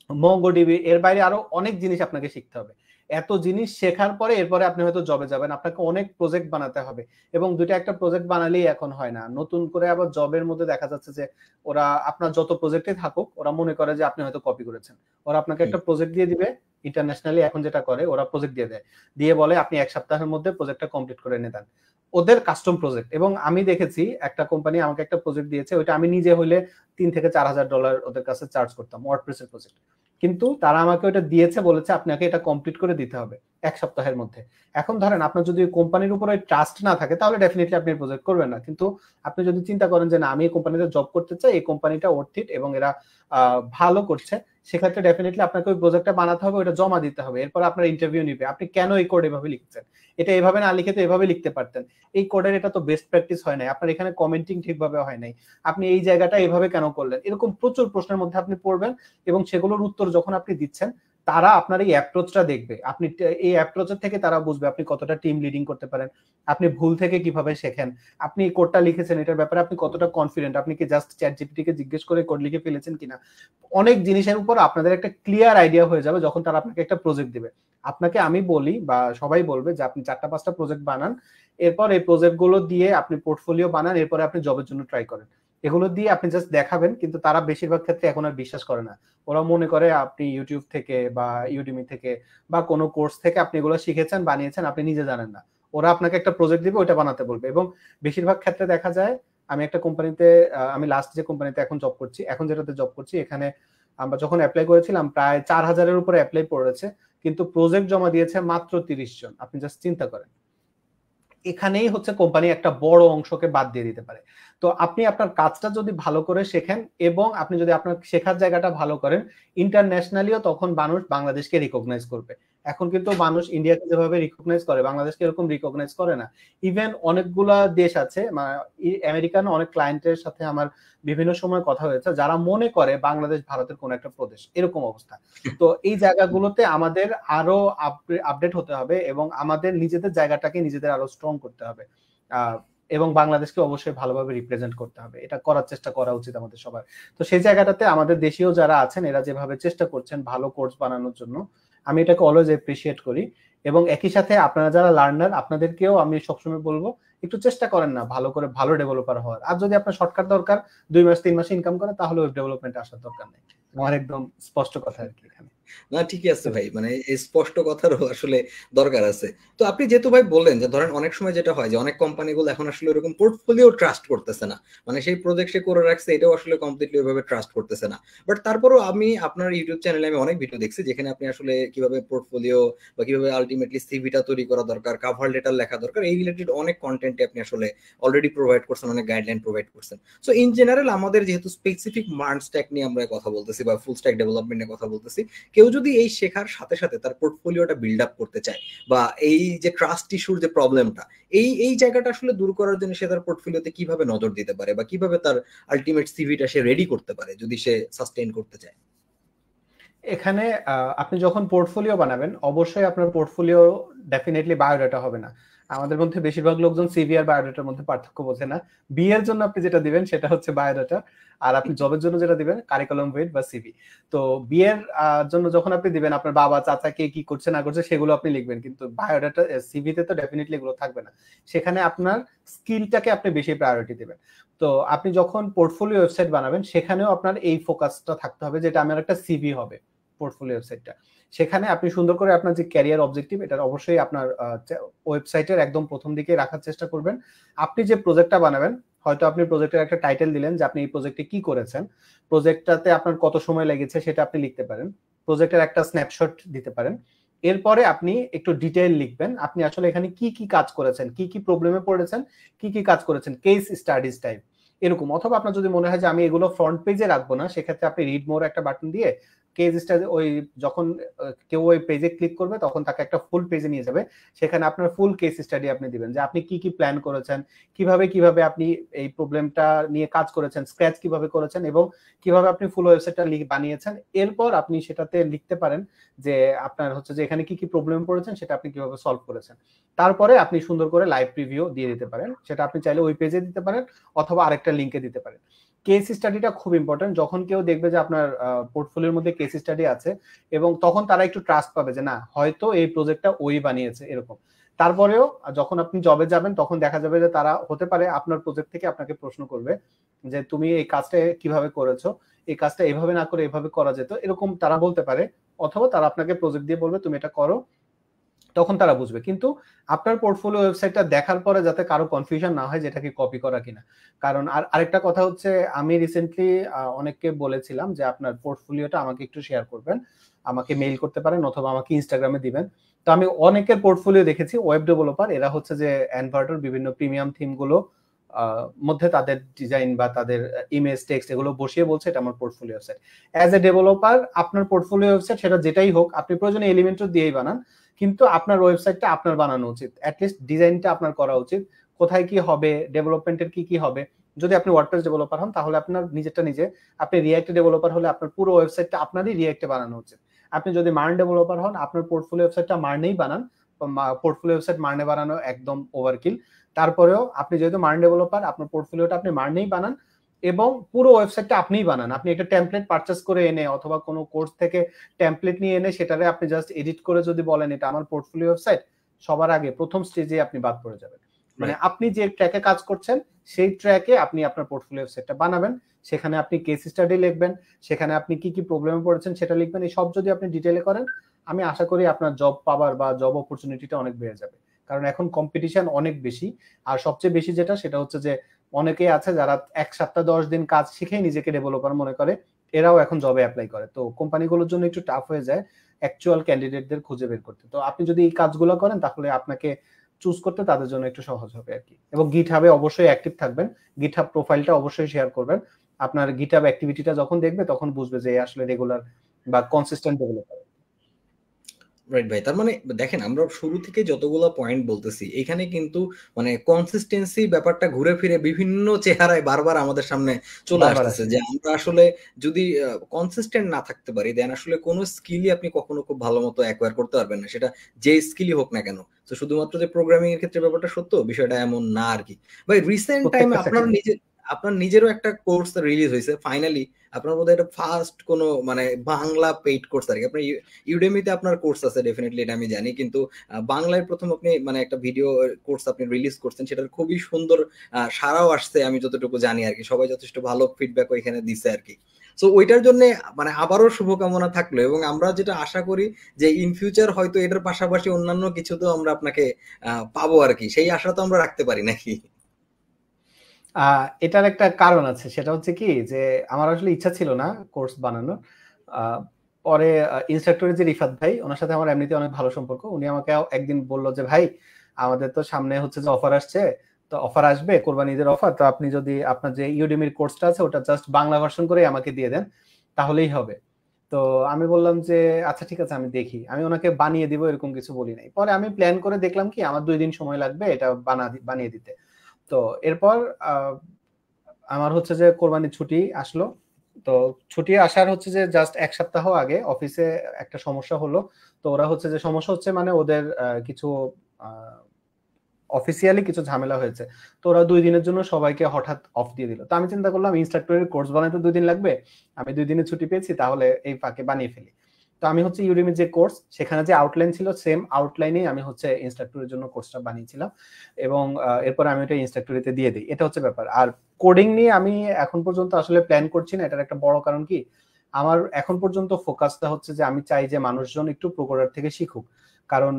মঙ্গোডিবি, এর বাইরে আরো অনেক জিনিস আপনাকে শিখতে হবে। এত জিনিস শেখার পরে এরপরে আপনি হয়তো জবে যাবেন, আপনাকে অনেক প্রজেক্ট বানাতে হবে, এবং দুইটা একটা প্রজেক্ট বানালেই এখন হয় না। নতুন করে আবার জবের মধ্যে দেখা যাচ্ছে যে ওরা আপনার যত প্রজেক্টে থাকুক, ওরা মনে করে যে আপনি হয়তো কপি করেছেন। ওরা আপনাকে একটা প্রজেক্ট দিয়ে দিবে, ইন্টারন্যাশনালি এখন যেটা করে ওরা প্রজেক্ট দিয়ে দেয়, দিয়ে বলে আপনি 1 সপ্তাহের মধ্যে প্রজেক্টটা কমপ্লিট করে এনে দেন। ওদের কাস্টম প্রজেক্ট। এবং আমি দেখেছি একটা কোম্পানি আমাকে একটা প্রজেক্ট দিয়েছে, ওইটা আমি নিজে হইলে $3,000 থেকে $4,000 ওদের কাছে চার্জ করতাম, ওয়ার্ডপ্রেসের প্রজেক্ট। কিন্তু তারা আমাকে ওটা দিয়েছে, বলেছে আপনাকে এটা কমপ্লিট করে দিতে হবে 1 সপ্তাহের মধ্যে। এখন ধরেন আপনার যদি কোম্পানির উপরে ট্রাস্ট না থাকে, তাহলে ডেফিনেটলি আপনি প্রজেক্ট করবেন না। কিন্তু আপনি যদি চিন্তা করেন যে না, আমি এই কোম্পানিতে জব করতে চাই, এই কোম্পানিটা ওর্থ ইট এবং এরা ভালো করছে, সেক্ষেত্রে ডেফিনেটলি আপনাকে ওই প্রজেক্টটা বানাতে হবে, ওটা জমা দিতে হবে। এরপর আপনার ইন্টারভিউ নিবে, আপনি কেন এই কোড এভাবে লিখছেন, এটা এভাবে না লিখে তো এভাবে লিখতে পারতেন, এই কোডের এটা তো বেস্ট প্র্যাকটিস হয় নাই, আপনার এখানে কমেন্টিং ঠিকভাবে হয় নাই, আপনি এই জায়গাটা এভাবে কেন করলেন। এরকম প্রচুর প্রশ্নের মধ্যে আপনি পড়বেন, এবং সেগুলোর উত্তর যখন আপনি দিচ্ছেন, তারা আপনার এই অ্যাপ্রোচটা দেখবে, আপনি এই অ্যাপ্রোচের থেকে তারা বুঝবে আপনি কতটা টিম লিডিং করতে পারেন, আপনি ভুল থেকে কিভাবে শেখেন, আপনি এই কোডটা লিখেছেন এটার ব্যাপারে আপনি কতটা কনফিডেন্ট, আপনি কি জাস্ট চ্যাট জিপিটি কে জিজ্ঞেস করে কোড লিখে ফেলেছেন কিনা। অনেক জিনিসের উপর আপনাদের একটা ক্লিয়ার আইডিয়া হয়ে যাবে যখন তারা আপনাকে একটা প্রজেক্ট দিবে। আপনাকে আমি বলি বা সবাই বলবে যে আপনি 4টা 5টা প্রজেক্ট বানান, এরপর এই প্রজেক্ট গুলো দিয়ে আপনি পোর্টফোলিও বানান, এরপরে আপনি জবের জন্য ট্রাই করেন। এগুলো দিয়ে আপনি জাস্ট দেখাবেন, কিন্তু তারা বেশিরভাগ ক্ষেত্রে এখন আর বিশ্বাস করে না। ওরা মনে করে আপনি ইউটিউব থেকে বা ইউডিমি থেকে বা কোনো কোর্স থেকে আপনি এগুলো শিখেছেন, বানিয়েছেন, আপনি নিজে জানেন না। ওরা আপনাকে একটা প্রজেক্ট দিবে, ওইটা বানাতে বলবে। এবং বেশিরভাগ ক্ষেত্রে দেখা যায়, আমি একটা কোম্পানিতে, আমি লাস্ট যে কোম্পানিতে এখন জব করছি, এখন যেটাতে জব করছি, এখানে আমরা যখন অ্যাপ্লাই করেছিলাম প্রায় 4000-এর উপরে অ্যাপ্লাই পড়েছে, কিন্তু প্রজেক্ট জমা দিয়েছে মাত্র 30 জন। আপনি জাস্ট চিন্তা করেন, এখানেই হচ্ছে কোম্পানি একটা বড় অংশকে বাদ দিয়ে দিতে পারে। তো আপনি আপনার কাজটা যদি ভালো করে শেখেন এবং আপনি যদি আপনার শেখার জায়গাটা ভালো করেন, ইন্টারন্যাশনালিও তখন মানুষ বাংলাদেশকে রিকগনাইজ করবে। এখন কিন্তু মানুষ ইন্ডিয়াকে যেভাবে রিকগনাইজ করে, বাংলাদেশকে এরকম রিকগনাইজ করে না। ইভেন অনেকগুলা দেশ আছে, আমেরিকান অনেক ক্লায়েন্টের সাথে আমার বিভিন্ন সময় কথা হয়েছে, যারা মনে করে বাংলাদেশ ভারতের কোন একটা প্রদেশ, এরকম অবস্থা। তো এই জায়গাগুলোতে আমাদের আরো আপডেট হতে হবে এবং আমাদের নিজেদের জায়গাটাকে নিজেদের আরো স্ট্রং করতে হবে, এবং বাংলাদেশকে অবশ্যই ভালোভাবে রিপ্রেজেন্ট করতে হবে। এটা করার চেষ্টা করা উচিত আমাদের সবার। তো সেই জায়গাটাতে আমাদের দেশীয় যারা আছেন, এরা যেভাবে চেষ্টা করছেন ভালো কোর্স বানানোর জন্য, আমি এটাকে অলওয়েজ এপ্রিসিয়েট করি। এবং একই সাথে আপনারা যারা লার্নার, আপনাদেরকেও আমি সবসময় বলবো একটু চেষ্টা করেন না ভালো করে ভালো ডেভেলপার হওয়ার। আর যদি আপনার শর্টকাট দরকার 2 মাস 3 মাসে ইনকাম করেন, তাহলে ওয়েব ডেভেলপমেন্টে আসার দরকার নেই। আমার একদম স্পষ্ট কথা আর কি এখানে। না ঠিকই আছে ভাই, মানে এই স্পষ্ট কথারও আসলে দরকার আছে। তো আপনি যেহেতু ভাই বললেন যে ধরেন অনেক সময় যেটা হয় যে অনেক কোম্পানিগুলো এখন আসলে এরকম পোর্টফোলিও ট্রাস্ট করতেছে না, মানে সেই প্রজেক্ট সে করে রাখছে এটাও আসলে কমপ্লিটলি ওইভাবে ট্রাস্ট করতেছে না। বাট তারপরও আমি আপনার ইউটিউব চ্যানেলে আমি অনেক ভিডিও দেখছি যেখানে আপনি আসলে কিভাবে পোর্টফোলিও বা কিভাবে আলটিমেটলি সিভিটা তৈরি করা দরকার, কাভার লেটার লেখা দরকার, এই রিলেটেড অনেক কন্টেন্টে আপনি আসলে অলরেডি প্রোভাইড করছেন, অনেক গাইডলাইন প্রোভাইড করছেন। সো ইন জেনারেল আমাদের যেহেতু স্পেসিফিক মার্ন স্ট্যাক নিয়ে আমরা কথা বলতেছি বা ফুল স্ট্যাক ডেভেলপমেন্ট নিয়ে কথা বলতেছি, কেউ যদি এই শেখার সাথে সাথে তার পোর্টফোলিওটা বিল্ড আপ করতে চায় বা এই যে ট্রাস্ট ইস্যুর যে প্রবলেমটা, এই জায়গাটা আসলে দূর করার জন্য সে তার পোর্টফোলিওতে কিভাবে নজর দিতে পারে বা কিভাবে তার আলটিমেট সিভিটা সে রেডি করতে পারে যদি সে সাস্টেইন করতে চায়? এখানে আপনি যখন পোর্টফোলিও বানাবেন, অবশ্যই আপনার পোর্টফোলিও ডেফিনেটলি বায়োডাটা হবে না। আমাদের মধ্যে বেশিরভাগ লোকজন সিভি আর বায়োডাটার মধ্যে পার্থক্য বোঝে না। বিয়ের জন্য আপনি যেটা দিবেন সেটা হচ্ছে বায়োডাটা, আর আপনি জবের জন্য যেটা দিবেন কারিকুলাম ওয়েট বা সিভি। তো বিয়ের জন্য যখন আপনি দিবেন আপনার বাবা চাচা কে কি করছে না করছে সেগুলো আপনি লিখবেন, কিন্তু বায়োডাটা সিভিতে তো ডেফিনেটলি এগুলো থাকবে না। সেখানে আপনার স্কিলটাকে আপনি বেশি প্রায়োরিটি দিবেন। তো আপনি যখন পোর্টফোলিও ওয়েবসাইট বানাবেন, সেখানেও আপনার এই ফোকাসটা থাকতে হবে যেটা আমার একটা সিভি হবে পোর্টফোলিও ওয়েবসাইটটা। সেখানে আপনি সুন্দর করে আপনার যে ক্যারিয়ার অবজেক্টিভ, এটা অবশ্যই আপনার ওয়েবসাইটের একদম প্রথম দিকে রাখার চেষ্টা করবেন। আপনি যে প্রজেক্টটা বানাবেন, হয়তো আপনি প্রজেক্টের একটা টাইটেল দিলেন যে আপনি এই প্রজেক্টে কি করেছেন, প্রজেক্টটাতে আপনার কত সময় লেগেছে সেটা আপনি লিখতে পারেন, প্রজেক্টের একটা স্ন্যাপশট দিতে পারেন। এরপরে আপনি একটু ডিটেইল লিখবেন, আপনি আসলে এখানে কি কি কাজ করেছেন, কি কি প্রবলেমে পড়েছেন, কি কি কাজ করেছেন, কেস স্টাডিজ টাইপ এরকম। অথবা আপনার যদি মনে হয় যে আমি এগুলো ফ্রন্ট পেজে রাখবো না, সেক্ষেত্রে আপনি রিড মোর একটা বাটন দিয়ে কেস স্টাডি, ওই যখন কেউ ওই পেজে ক্লিক করবে তখন তাকে একটা ফুল পেজে নিয়ে যাবে, সেখানে আপনার ফুল কেস স্টাডি আপনি দিবেন যে আপনি কি কি প্ল্যান করেছেন, কিভাবে কিভাবে আপনি এই প্রবলেমটা নিয়ে কাজ করেছেন, স্ক্র্যাচ কিভাবে করেছেন এবং কিভাবে আপনি ফুল ওয়েবসাইটটা বানিয়েছেন। এরপর আপনি সেটাতে লিখতে পারেন যে আপনার হচ্ছে যে এখানে কি কি প্রবলেম পড়েছেন সেটা আপনি কিভাবে সলভ করেছেন। তারপরে আপনি সুন্দর করে লাইভ প্রিভিউ দিয়ে দিতে পারেন, সেটা আপনি চাইলে ওই পেজে দিতে পারেন অথবা আরেকটা লিংকে দিতে পারেন। কেস স্টাডিটা খুব ইম্পর্টেন্ট। যখন কেউ দেখবে যে আপনার পোর্টফোলিওর মধ্যে কেস স্টাডি আছে, এবং তখন তারা একটু ট্রাস্ট পাবে যে না, হয়তো এই প্রজেক্টটা ওই বানিয়েছে এরকম। তারপরেও যখন আপনি জবে যাবেন তখন দেখা যাবে যে তারা হতে পারে আপনার প্রজেক্ট থেকে আপনাকে প্রশ্ন করবে যে তুমি এই কাজটা কিভাবে করেছো, এই কাজটা এভাবে না করে এভাবে করা যেত, এরকম তারা বলতে পারে। অথবা তারা আপনাকে প্রজেক্ট দিয়ে বলবে তুমি এটা করো, তখন তারা বুঝবে। কিন্তু আপনার পোর্টফোলিও ওয়েবসাইটটা দেখার পরে যাতে কারো কনফিউশন না হয় যেটা কি কপি করা কিনা। কারণ আরেকটা কথা হচ্ছে, আমি রিসেন্টলি অনেককে বলেছিলাম যে আপনার পোর্টফোলিওটা আমাকে একটু শেয়ার করবেন, আমাকে মেইল করতে পারেন অথবা আমাকে ইনস্টাগ্রামে দিবেন। তো আমি অনেকের পোর্টফোলিও দেখেছি ওয়েব ডেভেলপার, এরা হচ্ছে যে এনভার্টার বিভিন্ন প্রিমিয়াম থিম গুলো মধ্যে তাদের ডিজাইন বা তাদের ইমেজ টেক্সট এগুলো বসিয়ে বলছে এটা আমার portfolio website. As a developer আপনার পোর্টফোলিও ওয়েবসাইট সেটা যেটাই হোক, আপনি প্রয়োজনে এলিমেন্টর দিয়েই বানান, কিন্তু আপনার ওয়েবসাইটটা আপনার বানানো উচিত, অ্যাটলিস্ট ডিজাইনটা আপনার করা উচিত, কোথায় কি হবে, ডেভেলপমেন্টের কি কি হবে। যদি আপনি ওয়ার্ডপ্রেস ডেভেলপার হন তাহলে আপনার নিজেরটা নিজে, আপনি রিঅ্যাক্ট ডেভেলপার হলে আপনার পুরো ওয়েবসাইটটা আপনারই রিঅ্যাক্টে বানানো উচিত। আপনি যদি মার্ন ডেভেলপার হন, আপনার পোর্টফোলিও ওয়েবসাইটটা মার্নেই বানান, পোর্টফোলিও ওয়েবসাইট মার্নে বানানো একদম ওভারকিল। তারপরেও আপনি যেহেতু মার্ন ডেভেলপার, আপনার পোর্টফোলিওটা আপনি মার্নেই বানান এবং পুরো ওয়েবসাইটটা আপনিই বানান। আপনি একটা টেমপ্লেট পারচেজ করে এনে অথবা কোনো কোর্স থেকে টেমপ্লেট নিয়ে এনে সেটারে আপনি জাস্ট এডিট করে যদি বলেন এটা আমার পোর্টফোলিও ওয়েবসাইট, সবার আগে প্রথম স্টেজে আপনি বাদ পড়ে যাবেন। মানে আপনি যে ট্র্যাকে কাজ করছেন সেই ট্র্যাকে আপনি আপনার পোর্টফোলিও ওয়েবসাইটটা বানাবেন, সেখানে আপনি কেস স্টাডি লিখবেন, সেখানে আপনি কি কি প্রবলেমে পড়েছেন সেটা লিখবেন। এই সব যদি আপনি ডিটেইলে করেন, আমি আশা করি আপনার জব পাওয়ার বা জব অপরচুনিটিটা অনেক বেড়ে যাবে। কারণ এখন কম্পিটিশন অনেক বেশি, আর সবচেয়ে বেশি যেটা সেটা হচ্ছে যে অনেকেই আছে যারা 1 সপ্তাহ 10 দিন কাজ শিখেই নিজেকে ডেভেলপার মনে করে, এরাও এখন জবে অ্যাপ্লাই করে। তো কোম্পানিগুলোর জন্য একটু টাফ হয়ে যায় অ্যাকচুয়াল ক্যান্ডিডেটদের খুঁজে বের করতে। তো আপনি যদি এই কাজগুলো করেন তাহলে আপনাকে চুজ করতে তাদের জন্য একটু সহজ হবে আর কি। এবং গিটহাবে অবশ্যই অ্যাক্টিভ থাকবেন, গিটহাব প্রোফাইলটা অবশ্যই শেয়ার করবেন। আপনার গিটহাব অ্যাক্টিভিটিটা যখন দেখবে তখন বুঝবে যে আসলে রেগুলার বা কনসিস্টেন্ট ডেভেলপার। রাইট ভাই, তার মানে দেখেন আমরা শুরু থেকে যতগুলো পয়েন্ট বলতেছি এখানে কিন্তু মানে কনসিস্টেন্সি ব্যাপারটা ঘুরে ফিরে বিভিন্ন চেহারায় বারবার আমাদের সামনে চলে আসতেছে, যে আমরা আসলে যদি কনসিস্টেন্ট না থাকতে পারি দেন আসলে কোনো স্কিলই আপনি কখনো খুব ভালো মতো অ্যাকোয়ার করতে পারবেন না, সেটা যে স্কিলই হোক না কেন। তো শুধুমাত্র যে প্রোগ্রামিং এর ক্ষেত্রে ব্যাপারটা সত্য বিষয়টা এমন না আর কি। ভাই রিসেন্ট টাইমে আপনার নিজেরও একটা কোর্স রিলিজ হয়েছে ফাইনালি, আপনার মধ্যে একটা ফার্স্ট কোনো মানে বাংলা পেইড কোর্স আর কি। আপনার ইউডেমিতে আপনার কোর্স আছে ডেফিনেটলি, এটা আমি জানি, কিন্তু বাংলায় প্রথম আপনি মানে একটা ভিডিও কোর্স আপনি রিলিজ করছেন, সেটার খুবই সুন্দর সাড়াও আসছে আমি যতটুকু জানি আর কি, সবাই যথেষ্ট ভালো ফিডব্যাক ওইখানে দিছে আর কি। সো ওইটার জন্য মানে আবারও শুভকামনা থাকলো, এবং আমরা যেটা আশা করি যে ইন ফিউচার হয়তো এটার পাশাপাশি অন্যান্য কিছু তো আমরা আপনাকে পাবো আর কি, সেই আশা তো আমরা রাখতে পারি নাকি? এটার একটা কারণ আছে, সেটা হচ্ছে কি যে আমার আসলে ইচ্ছা ছিল না কোর্স বানানোর। পরে ইনস্ট্রাক্টরের যে রিফাত ভাই, ওনার সাথে আমার এমনিতে অনেক ভালো সম্পর্ক, উনি আমাকে একদিন বললো যে ভাই আমাদের তো সামনে হচ্ছে যে অফার আসছে, তো অফার আসবে কোরবানি ঈদের অফার, তো আপনি যদি আপনার যে ইউডেমির কোর্সটা আছে ওটা জাস্ট বাংলা ভার্সন করে আমাকে দিয়ে দেন তাহলেই হবে। তো আমি বললাম যে আচ্ছা ঠিক আছে আমি দেখি, আমি ওনাকে বানিয়ে দিব এরকম কিছু বলি নাই। পরে আমি প্ল্যান করে দেখলাম কি আমার 2 দিন সময় লাগবে এটা বানিয়ে দিতে। তো এরপর আমার হচ্ছে যে কোরবানির ছুটি আসলো, তো ছুটি আসার হচ্ছে যে জাস্ট 1 সপ্তাহ আগে অফিসে একটা সমস্যা হলো। তো ওরা হচ্ছে যে সমস্যা হচ্ছে মানে ওদের কিছু অফিসিয়ালি কিছু ঝামেলা হয়েছে, তো ওরা 2 দিনের জন্য সবাইকে হঠাৎ অফ দিয়ে দিল। তো আমি চিন্তা করলাম ইনস্ট্রাক্টরের কোর্স বানাতে 2 দিন লাগবে, আমি 2 দিনের ছুটি পেয়েছি, তাহলে এই ফাঁকে বানিয়ে ফেলি। তো আমি হচ্ছে ইউডেমির যে কোর্স সেখানে যে আউটলাইন ছিল সেম আউটলাইনেই আমি হচ্ছে ইনস্ট্রাক্টরের জন্য কোর্সটা বানিয়েছিলাম, এবং এরপর আমি এটা ইনস্ট্রাক্টরিতে দিয়ে দিই। এটা হচ্ছে ব্যাপার। আর কোডিং নিয়ে আমি এখন পর্যন্ত আসলে প্ল্যান করছি না, এটার একটা বড় কারণ কি আমার এখন পর্যন্ত ফোকাসটা হচ্ছে যে আমি চাই যে মানুষজন একটু প্রোগ্রামার থেকে শিখুক। কারণ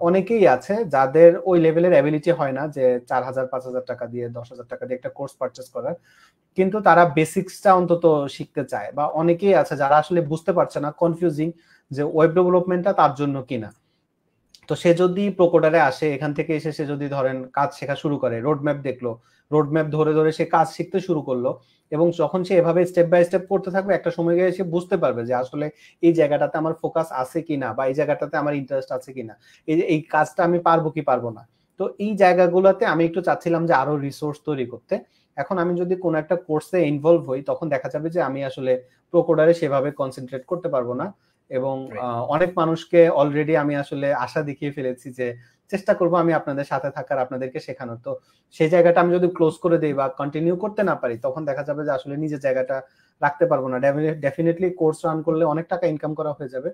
অনেকেই আছে যাদের ওই লেভেলের অ্যাবিলিটি হয় না যে 4000 5000 টাকা দিয়ে 10,000 টাকা দিয়ে একটা কোর্স পারচেজ করার, কিন্তু তারা বেসিক্সটা অন্তত শিখতে চায়। বা অনেকেই আছে যারা আসলে বুঝতে পারছে না, কনফিউজিং যে ওয়েব ডেভেলপমেন্টটা তার জন্য কিনা। তো সে যদি প্রোকোডারে আসে, এখান থেকে এসে সে যদি ধরেন কাজ শেখা শুরু করে, রোডম্যাপ দেখলো, রোডম্যাপ ধরে ধরে সে কাজ শিখতে শুরু করলো, এবং যখন সে এভাবে স্টেপ বাই স্টেপ করতে থাকবে একটা সময় গিয়ে সে বুঝতে পারবে যে আসলে এই জায়গাটাতে আমার ফোকাস আছে কিনা, বা এই জায়গাটাতে আমার ইন্টারেস্ট আছে কিনা, এই কাজটা আমি পারবো কি পারবো না। তো এই জায়গাগুলোতে আমি একটু চাচ্ছিলাম যে আরো রিসোর্স তৈরি করতে। এখন আমি যদি কোনো একটা কোর্সে ইনভলভ হই তখন দেখা যাবে যে আমি আসলে প্রোকোডারে সেভাবে কনসেন্ট্রেট করতে পারবো না, এবং অনেক মানুষকে অলরেডি আমি আসলে আশা দেখিয়ে ফেলেছি যে চেষ্টা করব আমি আপনাদের সাথে থাকার, আপনাদেরকে শেখানোর। তো সেই জায়গাটা আমি যদি ক্লোজ করে দেই বা কন্টিনিউ করতে না পারি তখন দেখা যাবে যে আসলে নিজের জায়গাটা রাখতে পারবো না। ডেফিনেটলি কোর্স রান করলে অনেক টাকা ইনকাম করা হয়ে যাবে,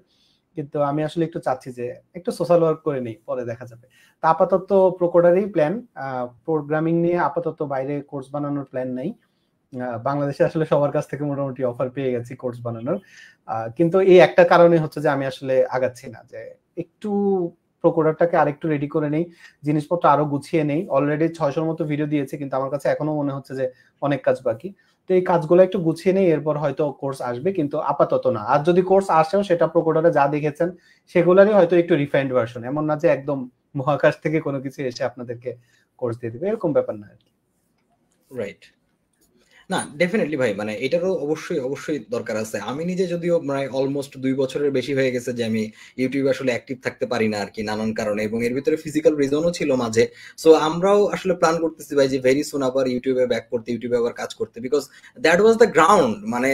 কিন্তু আমি আসলে একটু চাচ্ছি যে একটু সোশ্যাল ওয়ার্ক করে নেই, পরে দেখা যাবে। তা আপাতত প্রোকোডারই প্ল্যান, প্রোগ্রামিং নিয়ে আপাতত বাইরে কোর্স বানানোর প্ল্যান নাই। বাংলাদেশে আসলে সবার কাছ থেকে মোটামুটি অফার পেয়ে গেছি কোর্স বানানোর, কিন্তু এই একটা কারণে হচ্ছে যে আমি আসলে আগাচ্ছি না, যে একটু প্রোকোডারটাকে আরেকটু রেডি করে নেই, জিনিসপত্র আরো গুছিয়ে নেই। অলরেডি 600 মতো ভিডিও দিয়েছে, কিন্তু আমার কাছে এখনো মনে হচ্ছে যে অনেক কাজ বাকি। তো এই কাজগুলো একটু গুছিয়ে নেই, এরপর হয়তো কোর্স আসবে, কিন্তু আপাতত না। আর যদি কোর্স আসেও সেটা প্রোকোডারে যা দেখেছেন সেগুলোরই হয়তো একটু রিফাইন্ড ভার্সন, এমন না যে একদম মহাকাশ থেকে কোনো কিছু এসে আপনাদেরকে কোর্স দিয়ে দিবে, এরকম ব্যাপার না আর কি। রাইট। না ডেফিনেটলি ভাই, মানে এটারও অবশ্যই অবশ্যই দরকার আছে। আমি নিজে যদিও মানে অলমোস্ট 2 বছরের বেশি হয়ে গেছে যে আমি ইউটিউবে আসলে অ্যাক্টিভ থাকতে পারি না আর কি, নানান কারণে, এবং এর ভিতরে ফিজিক্যাল রিজনও ছিল মাঝে। সো আমরাও আসলে প্ল্যান করতেছি ভাই যে ভেরি সুন আবার ইউটিউবে ব্যাক করতে, ইউটিউবে আবার কাজ করতে, because that was the ground. মানে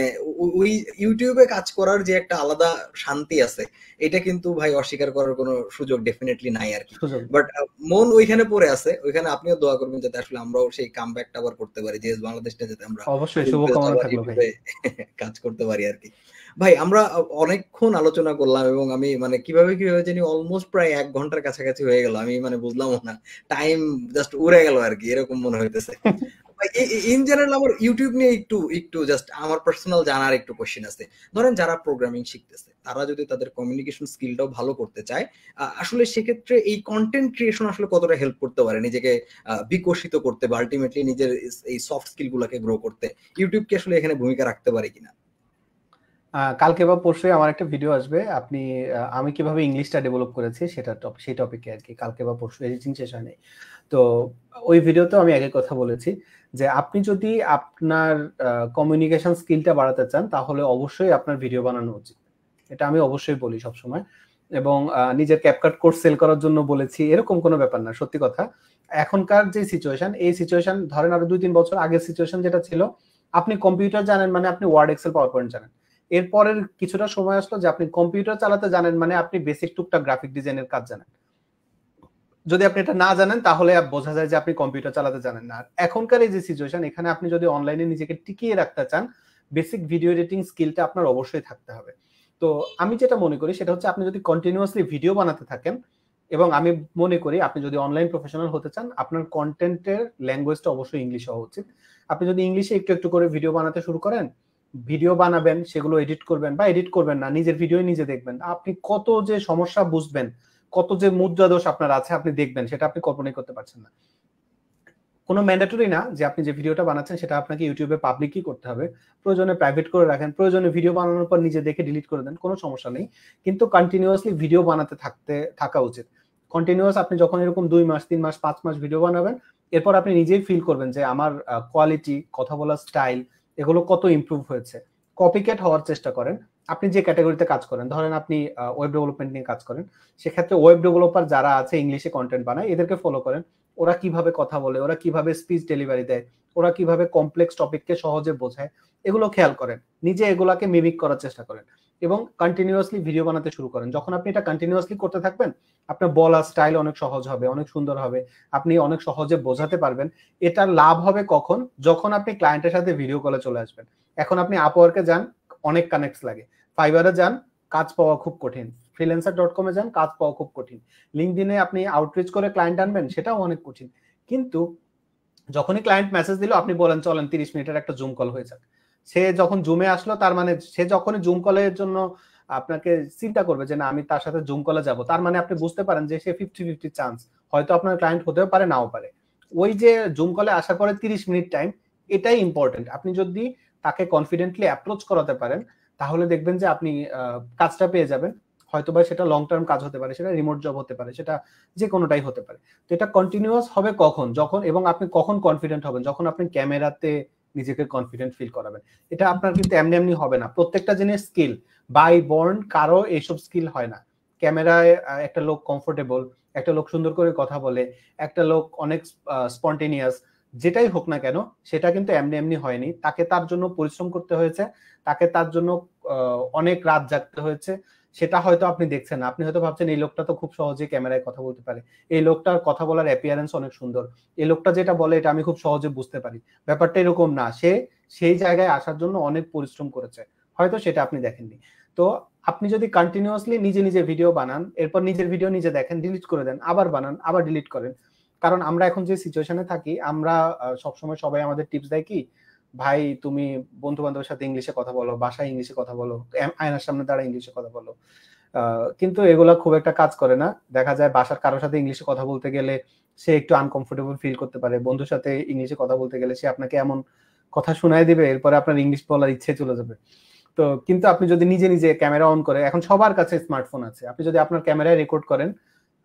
ওই ইউটিউবে কাজ করার যে একটা আলাদা শান্তি আছে, এটা কিন্তু ভাই অস্বীকার করার কোনো সুযোগ ডেফিনেটলি নাই আর কি। সুযোগ। বাট মন ওইখানে পড়ে আছে, ওইখানে আপনিও দোয়া করবেন যাতে আসলে আমরাও সেই কাম ব্যাকটা আবার করতে পারি, যে বাংলাদেশটা যাতে আমরা অবশ্যই ফুল ফ্লেজ শুভকামনা আবার থাকলো ভাই। ইউটিউবে কাজ করতে পারি আর কি। ভাই আমরা অনেকক্ষণ আলোচনা করলাম, এবং আমি মানে কিভাবে কিভাবে জানি অলমোস্ট প্রায় 1 ঘন্টার কাছাকাছি হয়ে গেল, আমি মানে বুঝলামও না, টাইম জাস্ট উড়ে গেল আর কি, এরকম মনে হইতেছে। ইন জেনারেল আমার ইউটিউব নিয়ে একটু একটু জাস্ট আমার পার্সোনাল জানার একটু কোশ্চেন আছে। ধরেন যারা প্রোগ্রামিং শিখতেছে, তারা যদি তাদের কমিউনিকেশন স্কিলটাও ভালো করতে চায়, আসলে সেক্ষেত্রে এই কন্টেন্ট ক্রিয়েশন আসলে কতটা হেল্প করতে পারে নিজেকে বিকশিত করতে বা আলটিমেটলি নিজের এই সফট স্কিল গুলাকে গ্রো করতে? ইউটিউব কি আসলে এখানে ভূমিকা রাখতে পারে কিনা? কালকে বা পরশুই আমার একটা ভিডিও আসবে, আপনি আমি কিভাবে ইংলিশটা ডেভেলপ করেছি সেটা সেই টপিকে আর কি, কালকে বা পরশু, এডিটিং শেষ হয় নাই। তো ওই ভিডিওতে আমি একই কথা বলেছি যে আপনি যদি আপনার কমিউনিকেশন স্কিলটা বাড়াতে চান তাহলে অবশ্যই আপনার ভিডিও বানানো উচিত। এটা আমি অবশ্যই বলি সবসময়। এবং নিজের ক্যাপকাট কোর্স সেল করার জন্য বলেছি এরকম কোনো ব্যাপার না, সত্যি কথা। এখনকার যে সিচুয়েশন, এই সিচুয়েশন ধরেন আরো 2-3 বছর আগের সিচুয়েশন যেটা ছিল, আপনি কম্পিউটার জানেন মানে আপনি ওয়ার্ড, এক্সেল, পাওয়ার পয়েন্ট জানেন। এরপরের কিছুটা সময় আসলো যে আপনি কম্পিউটার চালাতে জানেন মানে আপনি বেসিক টুকটাক গ্রাফিক ডিজাইনের কাজ জানেন। যদি আপনি এটা না জানেন তাহলে বোঝা যায় যে আপনি কম্পিউটার চালাতে জানেন না। আর এখনকার এই যে সিচুয়েশন, এখানে আপনি যদি অনলাইনে নিজেকে টিকিয়ে রাখতে চান, বেসিক ভিডিও এডিটিং স্কিলটা আপনার অবশ্যই থাকতে হবে। তো আমি যেটা মনে করি সেটা হচ্ছে আপনি যদি কন্টিনিউয়াসলি ভিডিও বানাতে থাকেন, এবং আমি মনে করি আপনি যদি অনলাইন প্রফেশনাল হতে চান, আপনার কন্টেন্টের ল্যাঙ্গুয়েজটা অবশ্যই ইংলিশ হওয়া উচিত। আপনি যদি ইংলিশে একটু একটু করে ভিডিও বানাতে শুরু করেন, ভিডিও বানাবেন, সেগুলো এডিট করবেন বা এডিট করবেন না, নিজের ভিডিও নিজে দেখবেন, আপনি কত যে সমস্যা বুঝবেন, কত যে মুদ্রা দোষ আপনার আছে আপনি দেখবেন, সেটা আপনি কল্পনাই করতে পারছেন না। কোনো ম্যান্ডেটরি না যে আপনি যে ভিডিওটা বানাচ্ছেন সেটা আপনাকে ইউটিউবে পাবলিকই করতে হবে। প্রয়োজনে প্রাইভেট করে রাখেন, প্রয়োজনে ভিডিও বানানোর পর নিজে দেখে ডিলিট করে দেন, কোনো সমস্যা নেই। কিন্তু কন্টিনিউয়াসলি ভিডিও বানাতে থাকা উচিত। কন্টিনিউয়াস আপনি যখন এরকম 2 মাস, 3 মাস, 5 মাস ভিডিও বানাবেন, এরপর আপনি নিজেই ফিল করবেন যে আমার কোয়ালিটি, কথা বলার স্টাইল, এগুলো কত ইমপ্রুভ হয়েছে। কপিক্যাট হওয়ার চেষ্টা করেন। আপনি যে ক্যাটাগরিতে কাজ করেন, ধরেন আপনি ওয়েব ডেভেলপমেন্ট নিয়ে কাজ করেন, সেক্ষেত্রে ওয়েব ডেভেলপার যারা আছে ইংলিশে কন্টেন্ট বানায়, এদেরকে ফলো করেন। ওরা কিভাবে কথা বলে, ওরা কিভাবে স্পিচ ডেলিভারি দেয়, ওরা কিভাবে কমপ্লেক্স টপিককে সহজে বোঝায়, এগুলো খেয়াল করেন। নিজে এগুলাকে মিমিক করার চেষ্টা করেন এবং কন্টিনিউয়াসলি ভিডিও বানাতে শুরু করেন। যখন আপনি এটা কন্টিনিউয়াসলি করতে থাকবেন, আপনার বলার স্টাইল অনেক সহজ হবে, অনেক সুন্দর হবে, আপনি অনেক সহজে বোঝাতে পারবেন। এটার লাভ হবে কখন? যখন আপনি ক্লায়েন্টের সাথে ভিডিও কলে চলে আসবেন। এখন আপনি আপওয়ার্কে যান, অনেক কানেক্টস লাগে। ফাইবারে যান, কাজ পাওয়া খুব কঠিন। freelancer.com-এ যান, কাজ পাওয়া খুব কঠিন। লিঙ্কডইনে আপনি আউটরিচ করে ক্লায়েন্ট আনবেন, সেটাও অনেক কঠিন। কিন্তু যখনই ক্লায়েন্ট মেসেজ দিল, আপনি বলেন চলেন 30 মিনিটের একটা জুম কল হয়ে যাক। সে যখন জুমে আসলো, তার মানে সে যখনই জুম কলের জন্য আপনাকে চিন্তা করবে যে না আমি তার সাথে জুম কলে যাব, তার মানে আপনি বুঝতে পারেন যে সে 50-50 চান্স, হয়তো আপনার ক্লায়েন্ট হতেও পারে, নাও পারে। ওই যে জুম কলে আসার পরে 30 মিনিট টাইম, এটাই ইম্পর্টেন্ট। আপনি যদি তাকে কনফিডেন্টলি অ্যাপ্রোচ করাতে পারেন, তাহলে দেখবেন যে আপনি কাজটা পেয়ে যাবেন। হয়তোবা সেটা লং টার্ম কাজ হতে পারে, সেটা রিমোট জব হতে পারে, সেটা যে কোনোটাই হতে পারে। তো এটা কন্টিনিউয়াস হবে কখন? যখন, এবং আপনি কখন কনফিডেন্ট হবেন? যখন আপনি ক্যামেরাতে নিজেকে কনফিডেন্ট ফিল করাবেন। এটা আপনার কিন্তু এমনি এমনি হবে না। প্রত্যেকটা জিনিস স্কিল, বাই বর্ন কারো এইসব স্কিল হয় না। ক্যামেরায় একটা লোক কমফোর্টেবল, একটা লোক সুন্দর করে কথা বলে, একটা লোক অনেক স্পন্টেনিয়াস, যেটাই হোক না কেন, সেটা কিন্তু এমনি এমনি হয়নি। তাকে তার জন্য পরিশ্রম করতে হয়েছে, তাকে তার জন্য অনেক রাত জাগতে হয়েছে। সেটা হয়তো আপনি দেখছেন না। আপনি হয়তো ভাবছেন এই লোকটা তো খুব সহজেই ক্যামেরায় কথা বলতে পারে, এই লোকটার কথা বলার অ্যাপিয়ারেন্স অনেক সুন্দর, এই লোকটা যেটা বলে এটা আমি খুব সহজে বুঝতে পারি। ব্যাপারটা এরকম না। সে সেই জায়গায় আসার জন্য অনেক পরিশ্রম করেছে, হয়তো সেটা আপনি দেখেননি। তো আপনি যদি কন্টিনিউয়াসলি নিজে নিজে ভিডিও বানান, এরপর নিজের ভিডিও নিজে দেখেন, ডিলিট করে দেন, আবার বানান, আবার ডিলিট করেন। কারণ আমরা এখন যে সিচুয়েশনে থাকি, আমরা সবসময় সবাই আমাদের টিপস দেয় কি, ভাই তুমি বন্ধু বান্ধবের সাথে ইংলিশে কথা বলো, বাসায় ইংলিশে কথা বলো, আয়নার সামনে দাঁড়া ইংলিশে কথা বলো। কিন্তু এগুলা খুব একটা কাজ করে না। দেখা যায় বাসার কারোর সাথে ইংলিশে কথা বলতে গেলে সে একটু আনকমফোর্টেবল ফিল করতে পারে, বন্ধুর সাথে ইংলিশে কথা বলতে গেলে সে আপনাকে এমন কথা শোনায় দিবে, এরপরে আপনার ইংলিশ বলার ইচ্ছে চলে যাবে। তো কিন্তু আপনি যদি নিজে নিজে ক্যামেরা অন করে, এখন সবার কাছে স্মার্টফোন আছে, আপনি যদি আপনার ক্যামেরায় রেকর্ড করেন,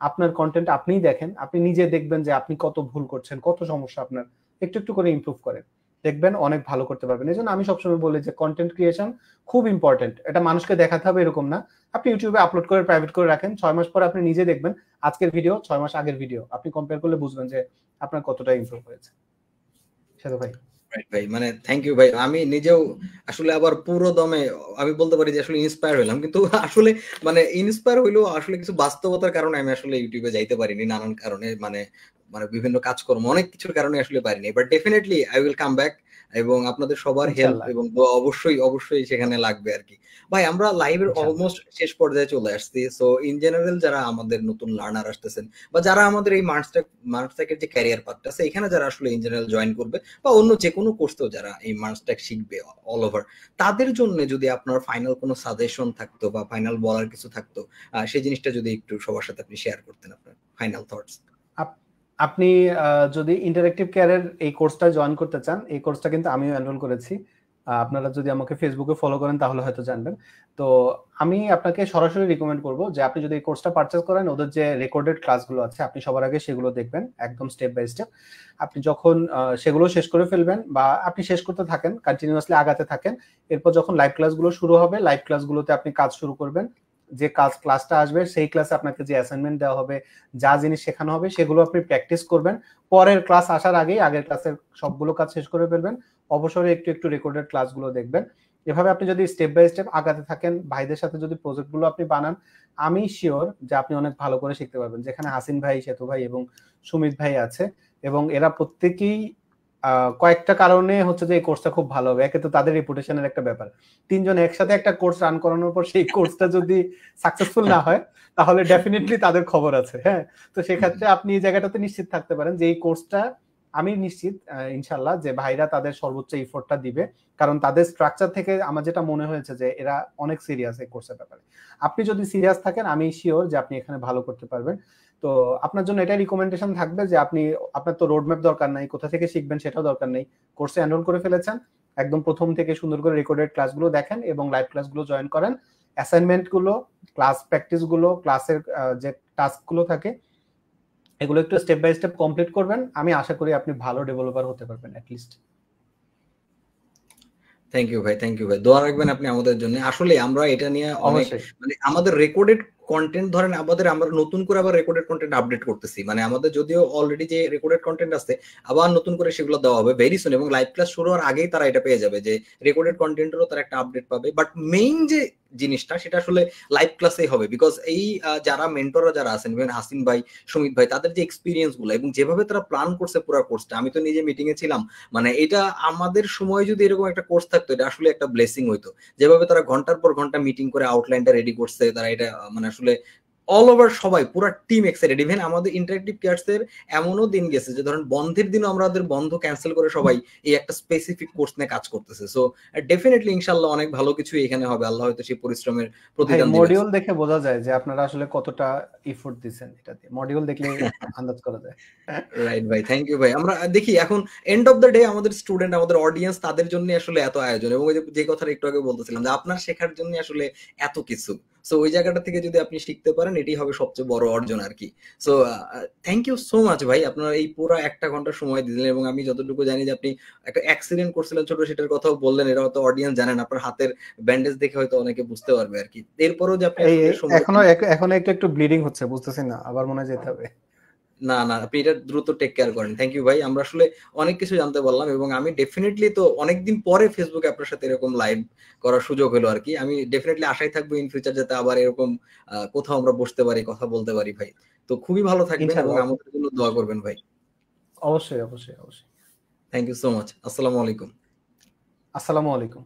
আপনার কন্টেন্ট আপনিই দেখেন, আপনি নিজে দেখবেন যে আপনি কত ভুল করছেন, কত সমস্যা আপনার, একটু একটু করে ইমপ্রুভ করেন। দেখবেন অনেক ভালো করতে পারবেন। এই জন্য আমি সবসময় বলি যে কন্টেন্ট ক্রিয়েশন খুব ইম্পর্টেন্ট। এটা মানুষকে দেখাতে হবে এরকম না। আপনি ইউটিউবে আপলোড করে প্রাইভেট করে রাখেন, 6 মাস পরে আপনি নিজে দেখবেন আজকের ভিডিও 6 মাস আগের ভিডিও আপনি কম্পেয়ার করলে বুঝবেন যে আপনার কতটা ইমপ্রুভ হয়েছে। সাধু ভাই ভাই মানে থ্যাংক ইউ ভাই, আমি নিজেও আসলে আবার পুরো দমে আমি বলতে পারি যে আসলে ইন্সপায়ার হইলাম, কিন্তু আসলে মানে ইন্সপায়ার হইলেও আসলে কিছু বাস্তবতার কারণে আমি আসলে ইউটিউবে যাইতে পারিনি, নানান কারণে মানে মানে বিভিন্ন কাজকর্ম অনেক কিছুর কারণে আসলে পারিনি, but definitely I will come back, এবং আপনাদের সবার হেল্প ইনশাআল্লাহ এবং দোয়া অবশ্যই অবশ্যই সেখানে লাগবে আর কি। ভাই আমরা লাইভের ইনশাআল্লাহ। অলমোস্ট শেষ পর্যায়ে চলে আসছি, সো ইন জেনারেল যারা আমাদের নতুন লার্নার আসতেছেন বা যারা আমাদের এই মার্কস্ট্যাকের যে ক্যারিয়ার পাথটা আছে এখানে যারা আসলে ইন জেনারেল জয়েন করবে বা অন্য যে কোনো কোর্সেও যারা এই মার্কস্ট্যাক শিখবে অল ওভার, তাদের জন্য যদি আপনার ফাইনাল কোনো সাজেশন থাকতো বা ফাইনাল বলার কিছু থাকতো, সেই জিনিসটা যদি একটু সবার সাথে আপনি শেয়ার করতেন আপনার ফাইনাল থটস। আপনি যদি ইন্টারেক্টিভ কেয়ারের এই কোর্সটা জয়েন করতে চান, এই কোর্সটা কিন্তু আমিও এনরোল করেছি। আপনারা যদি আমাকে ফেসবুকে ফলো করেন তাহলে হয়তো জানবেন। তো আমি আপনাকে সরাসরি রিকমেন্ড করব যে আপনি যদি এই কোর্সটা পারচেজ করেন, ওদের যে রেকর্ডেড ক্লাসগুলো আছে আপনি সবার আগে সেগুলো দেখবেন একদম স্টেপ বাই স্টেপ। আপনি যখন সেগুলো শেষ করে ফেলবেন বা আপনি শেষ করতে থাকেন, কন্টিনিউয়াসলি আগাতে থাকেন, এরপর যখন লাইভ ক্লাসগুলো শুরু হবে লাইভ ক্লাসগুলোতে আপনি কাজ শুরু করবেন। যে ক্লাসটা আসবে সেই ক্লাসে আপনাকে যে অ্যাসাইনমেন্ট দেওয়া হবে, যা জিনিস শেখানো হবে সেগুলো আপনি প্র্যাকটিস করবেন। পরের ক্লাস আসার আগেই আগের ক্লাসের সবগুলো কাজ শেষ করে ফেলবেন। অবসরে একটু একটু রেকর্ডেড ক্লাসগুলো দেখবেন। এভাবে আপনি যদি স্টেপ বাই স্টেপ আগাতে থাকেন, ভাইদের সাথে যদি প্রজেক্টগুলো আপনি বানান, আমি শিওর যে আপনি অনেক ভালো করে শিখতে পারবেন। যেখানে হাসিন ভাই, সেতু ভাই এবং সুমিত ভাই আছে, এবং এরা প্রত্যেকেই কয়েকটা কারণে হচ্ছে যে এই কোর্সটা খুব ভালো হবে। একে তো তাদের রেপুটেশনের একটা ব্যাপার, তিনজন একসাথে একটা কোর্স রান করানোর পর সেই কোর্সটা যদি সাকসেসফুল না হয় তাহলে ডেফিনেটলি তাদের খবর আছে। হ্যাঁ, তো সেক্ষেত্রে আপনি এই জায়গাটাতে নিশ্চিত থাকতে পারেন যে এই কোর্সটা আমি নিশ্চিত ইনশাল্লাহ যে ভাইরা তাদের সর্বোচ্চ এফোর্টটা দিবে, কারণ তাদের স্ট্রাকচার থেকে আমার যেটা মনে হয়েছে যে এরা অনেক সিরিয়াস এই কোর্সের ব্যাপারে। আপনি যদি সিরিয়াস থাকেন আমি শিওর যে আপনি এখানে ভালো করতে পারবেন। তো আপনার জন্য এটাই রিকমেন্ডেশন থাকবে যে আপনি, আপনার তো রোডম্যাপ দরকার নাই, কোথা থেকে শিখবেন সেটাও দরকার নেই, কোর্সে এনরোল করে ফেলেছেন, একদম প্রথম থেকে সুন্দর করে রেকর্ডেড ক্লাসগুলো দেখেন এবং লাইভ ক্লাসগুলো জয়েন করেন। অ্যাসাইনমেন্ট গুলো, ক্লাস প্র্যাকটিস গুলো, ক্লাসের যে টাস্ক গুলো থাকে এগুলো একটু স্টেপ বাই স্টেপ কমপ্লিট করবেন। আমি আশা করি আপনি ভালো ডেভেলপার হতে পারবেন অ্যাটলিস্ট। থ্যাংক ইউ ভাই, থ্যাংক ইউ ভাই, দোয়া রাখবেন আপনি আমাদের জন্য। আসলে আমরা এটা নিয়ে অনেক মানে আমাদের রেকর্ডেড কন্টেন্ট ধরেন আমরা নতুন করে আবার রেকর্ডেড কন্টেন্ট আপডেট করতেছি, মানে আমাদের যদিও অলরেডি যে রেকর্ডেড কন্টেন্ট আছে আবার নতুন করে সেগুলো দেওয়া হবে ভেরি সুন, এবং লাইভ ক্লাস শুরু হওয়ার আগেই তারা এটা পেয়ে যাবে যে রেকর্ডেড কন্টেন্টেরও তারা একটা আপডেট পাবে। বাট মেইন যে জিনিসটা সেটা আসলে লাইভ ক্লাসেই হবে, বিকজ এই যারা মেন্টররা যারা আছেন, ইভেন হাসিন ভাই, সুমিত ভাই, তাদের যে এক্সপিরিয়েন্স গুলো এবং যেভাবে তারা প্ল্যান করছে পুরো কোর্সটা, আমি তো নিজে মিটিং এ ছিলাম, মানে এটা আমাদের সময় যদি এরকম একটা কোর্স থাকতো এটা আসলে একটা ব্লেসিং হইতো। যেভাবে তারা ঘন্টার পর ঘন্টা মিটিং করে আউটলাইনটা রেডি করছে, তারা এটা মানে আসলে অল ওভার সবাই পুরো টিম এক্সাইটেড। ইভেন আমাদের ইন্টারেক্টিভ কেয়ারস এর এমনও দিন গেছে যে ধরেন বন্ধের দিনও আমাদের বন্ধ ক্যান্সেল করে সবাই এই একটা স্পেসিফিক কোর্স নিয়ে কাজ করতেছে। সো ডেফিনেটলি ইনশাআল্লাহ অনেক ভালো কিছু এখানে হবে, আল্লাহ হয়তো সেই পরিশ্রমের প্রতিদান দিবেন। মডিউল দেখে বোঝা যায় যে আপনারা আসলে কতটা এফোর্ট দিবেন, এটাতে মডিউল দেখলে আন্দাজ করা যায়। রাইট ভাই, থ্যাংক ইউ ভাই। আমরা দেখি এখন এন্ড অফ দ্য ডে আমাদের স্টুডেন্ট, আমাদের অডিয়েন্স, তাদের জন্য আসলে এত আয়োজন, এবং ওই যে কথাটা একটু আগে বলতেছিলাম যে আপনার শেখার জন্য আসলে এত কিছু। সো ওই জায়গাটা থেকে যদি আপনি শিখতে পারেন এটাই হবে সবচেয়ে বড় অর্জন আর কি। So thank you so much ভাই, আপনার এই পুরো 1 ঘন্টা সময় দিলেন, এবং আমি যতটুকু জানি যে আপনি একটা অ্যাক্সিডেন্ট করছিলেন ছোট, সেটার কথাও বললেন, এটা হয়তো অডিয়েন্স জানেন, আপনার হাতের ব্যান্ডেজ দেখে হয়তো অনেকে বুঝতে পারবে আর কি। এরপরও যে আপনি এখনো একটু ব্লিডিং হচ্ছে, বুঝতেছি না, আবার মনে হয় যেতে হবে। না না, আপনি এটা দ্রুত টেক কেয়ার করেন। থ্যাংক ইউ ভাই, আমরা আসলে অনেক কিছু জানতে পারলাম, এবং আমি ডেফিনেটলি তো অনেকদিন পরে ফেসবুকে আপনার সাথে এরকম লাইভ করার সুযোগ হলো আর কি। আমি ডেফিনেটলি আশায় থাকবো ইন ফিউচার যাতে আবার এরকম কোথাও আমরা বসতে পারি, কথা বলতে পারি ভাই। তো খুবই ভালো থাকবেন এবং আমাদের জন্য দোয়া করবেন ভাই। অবশ্যই অবশ্যই অবশ্যই। Thank you so much. আসসালামু আলাইকুম। আসসালামু আলাইকুম।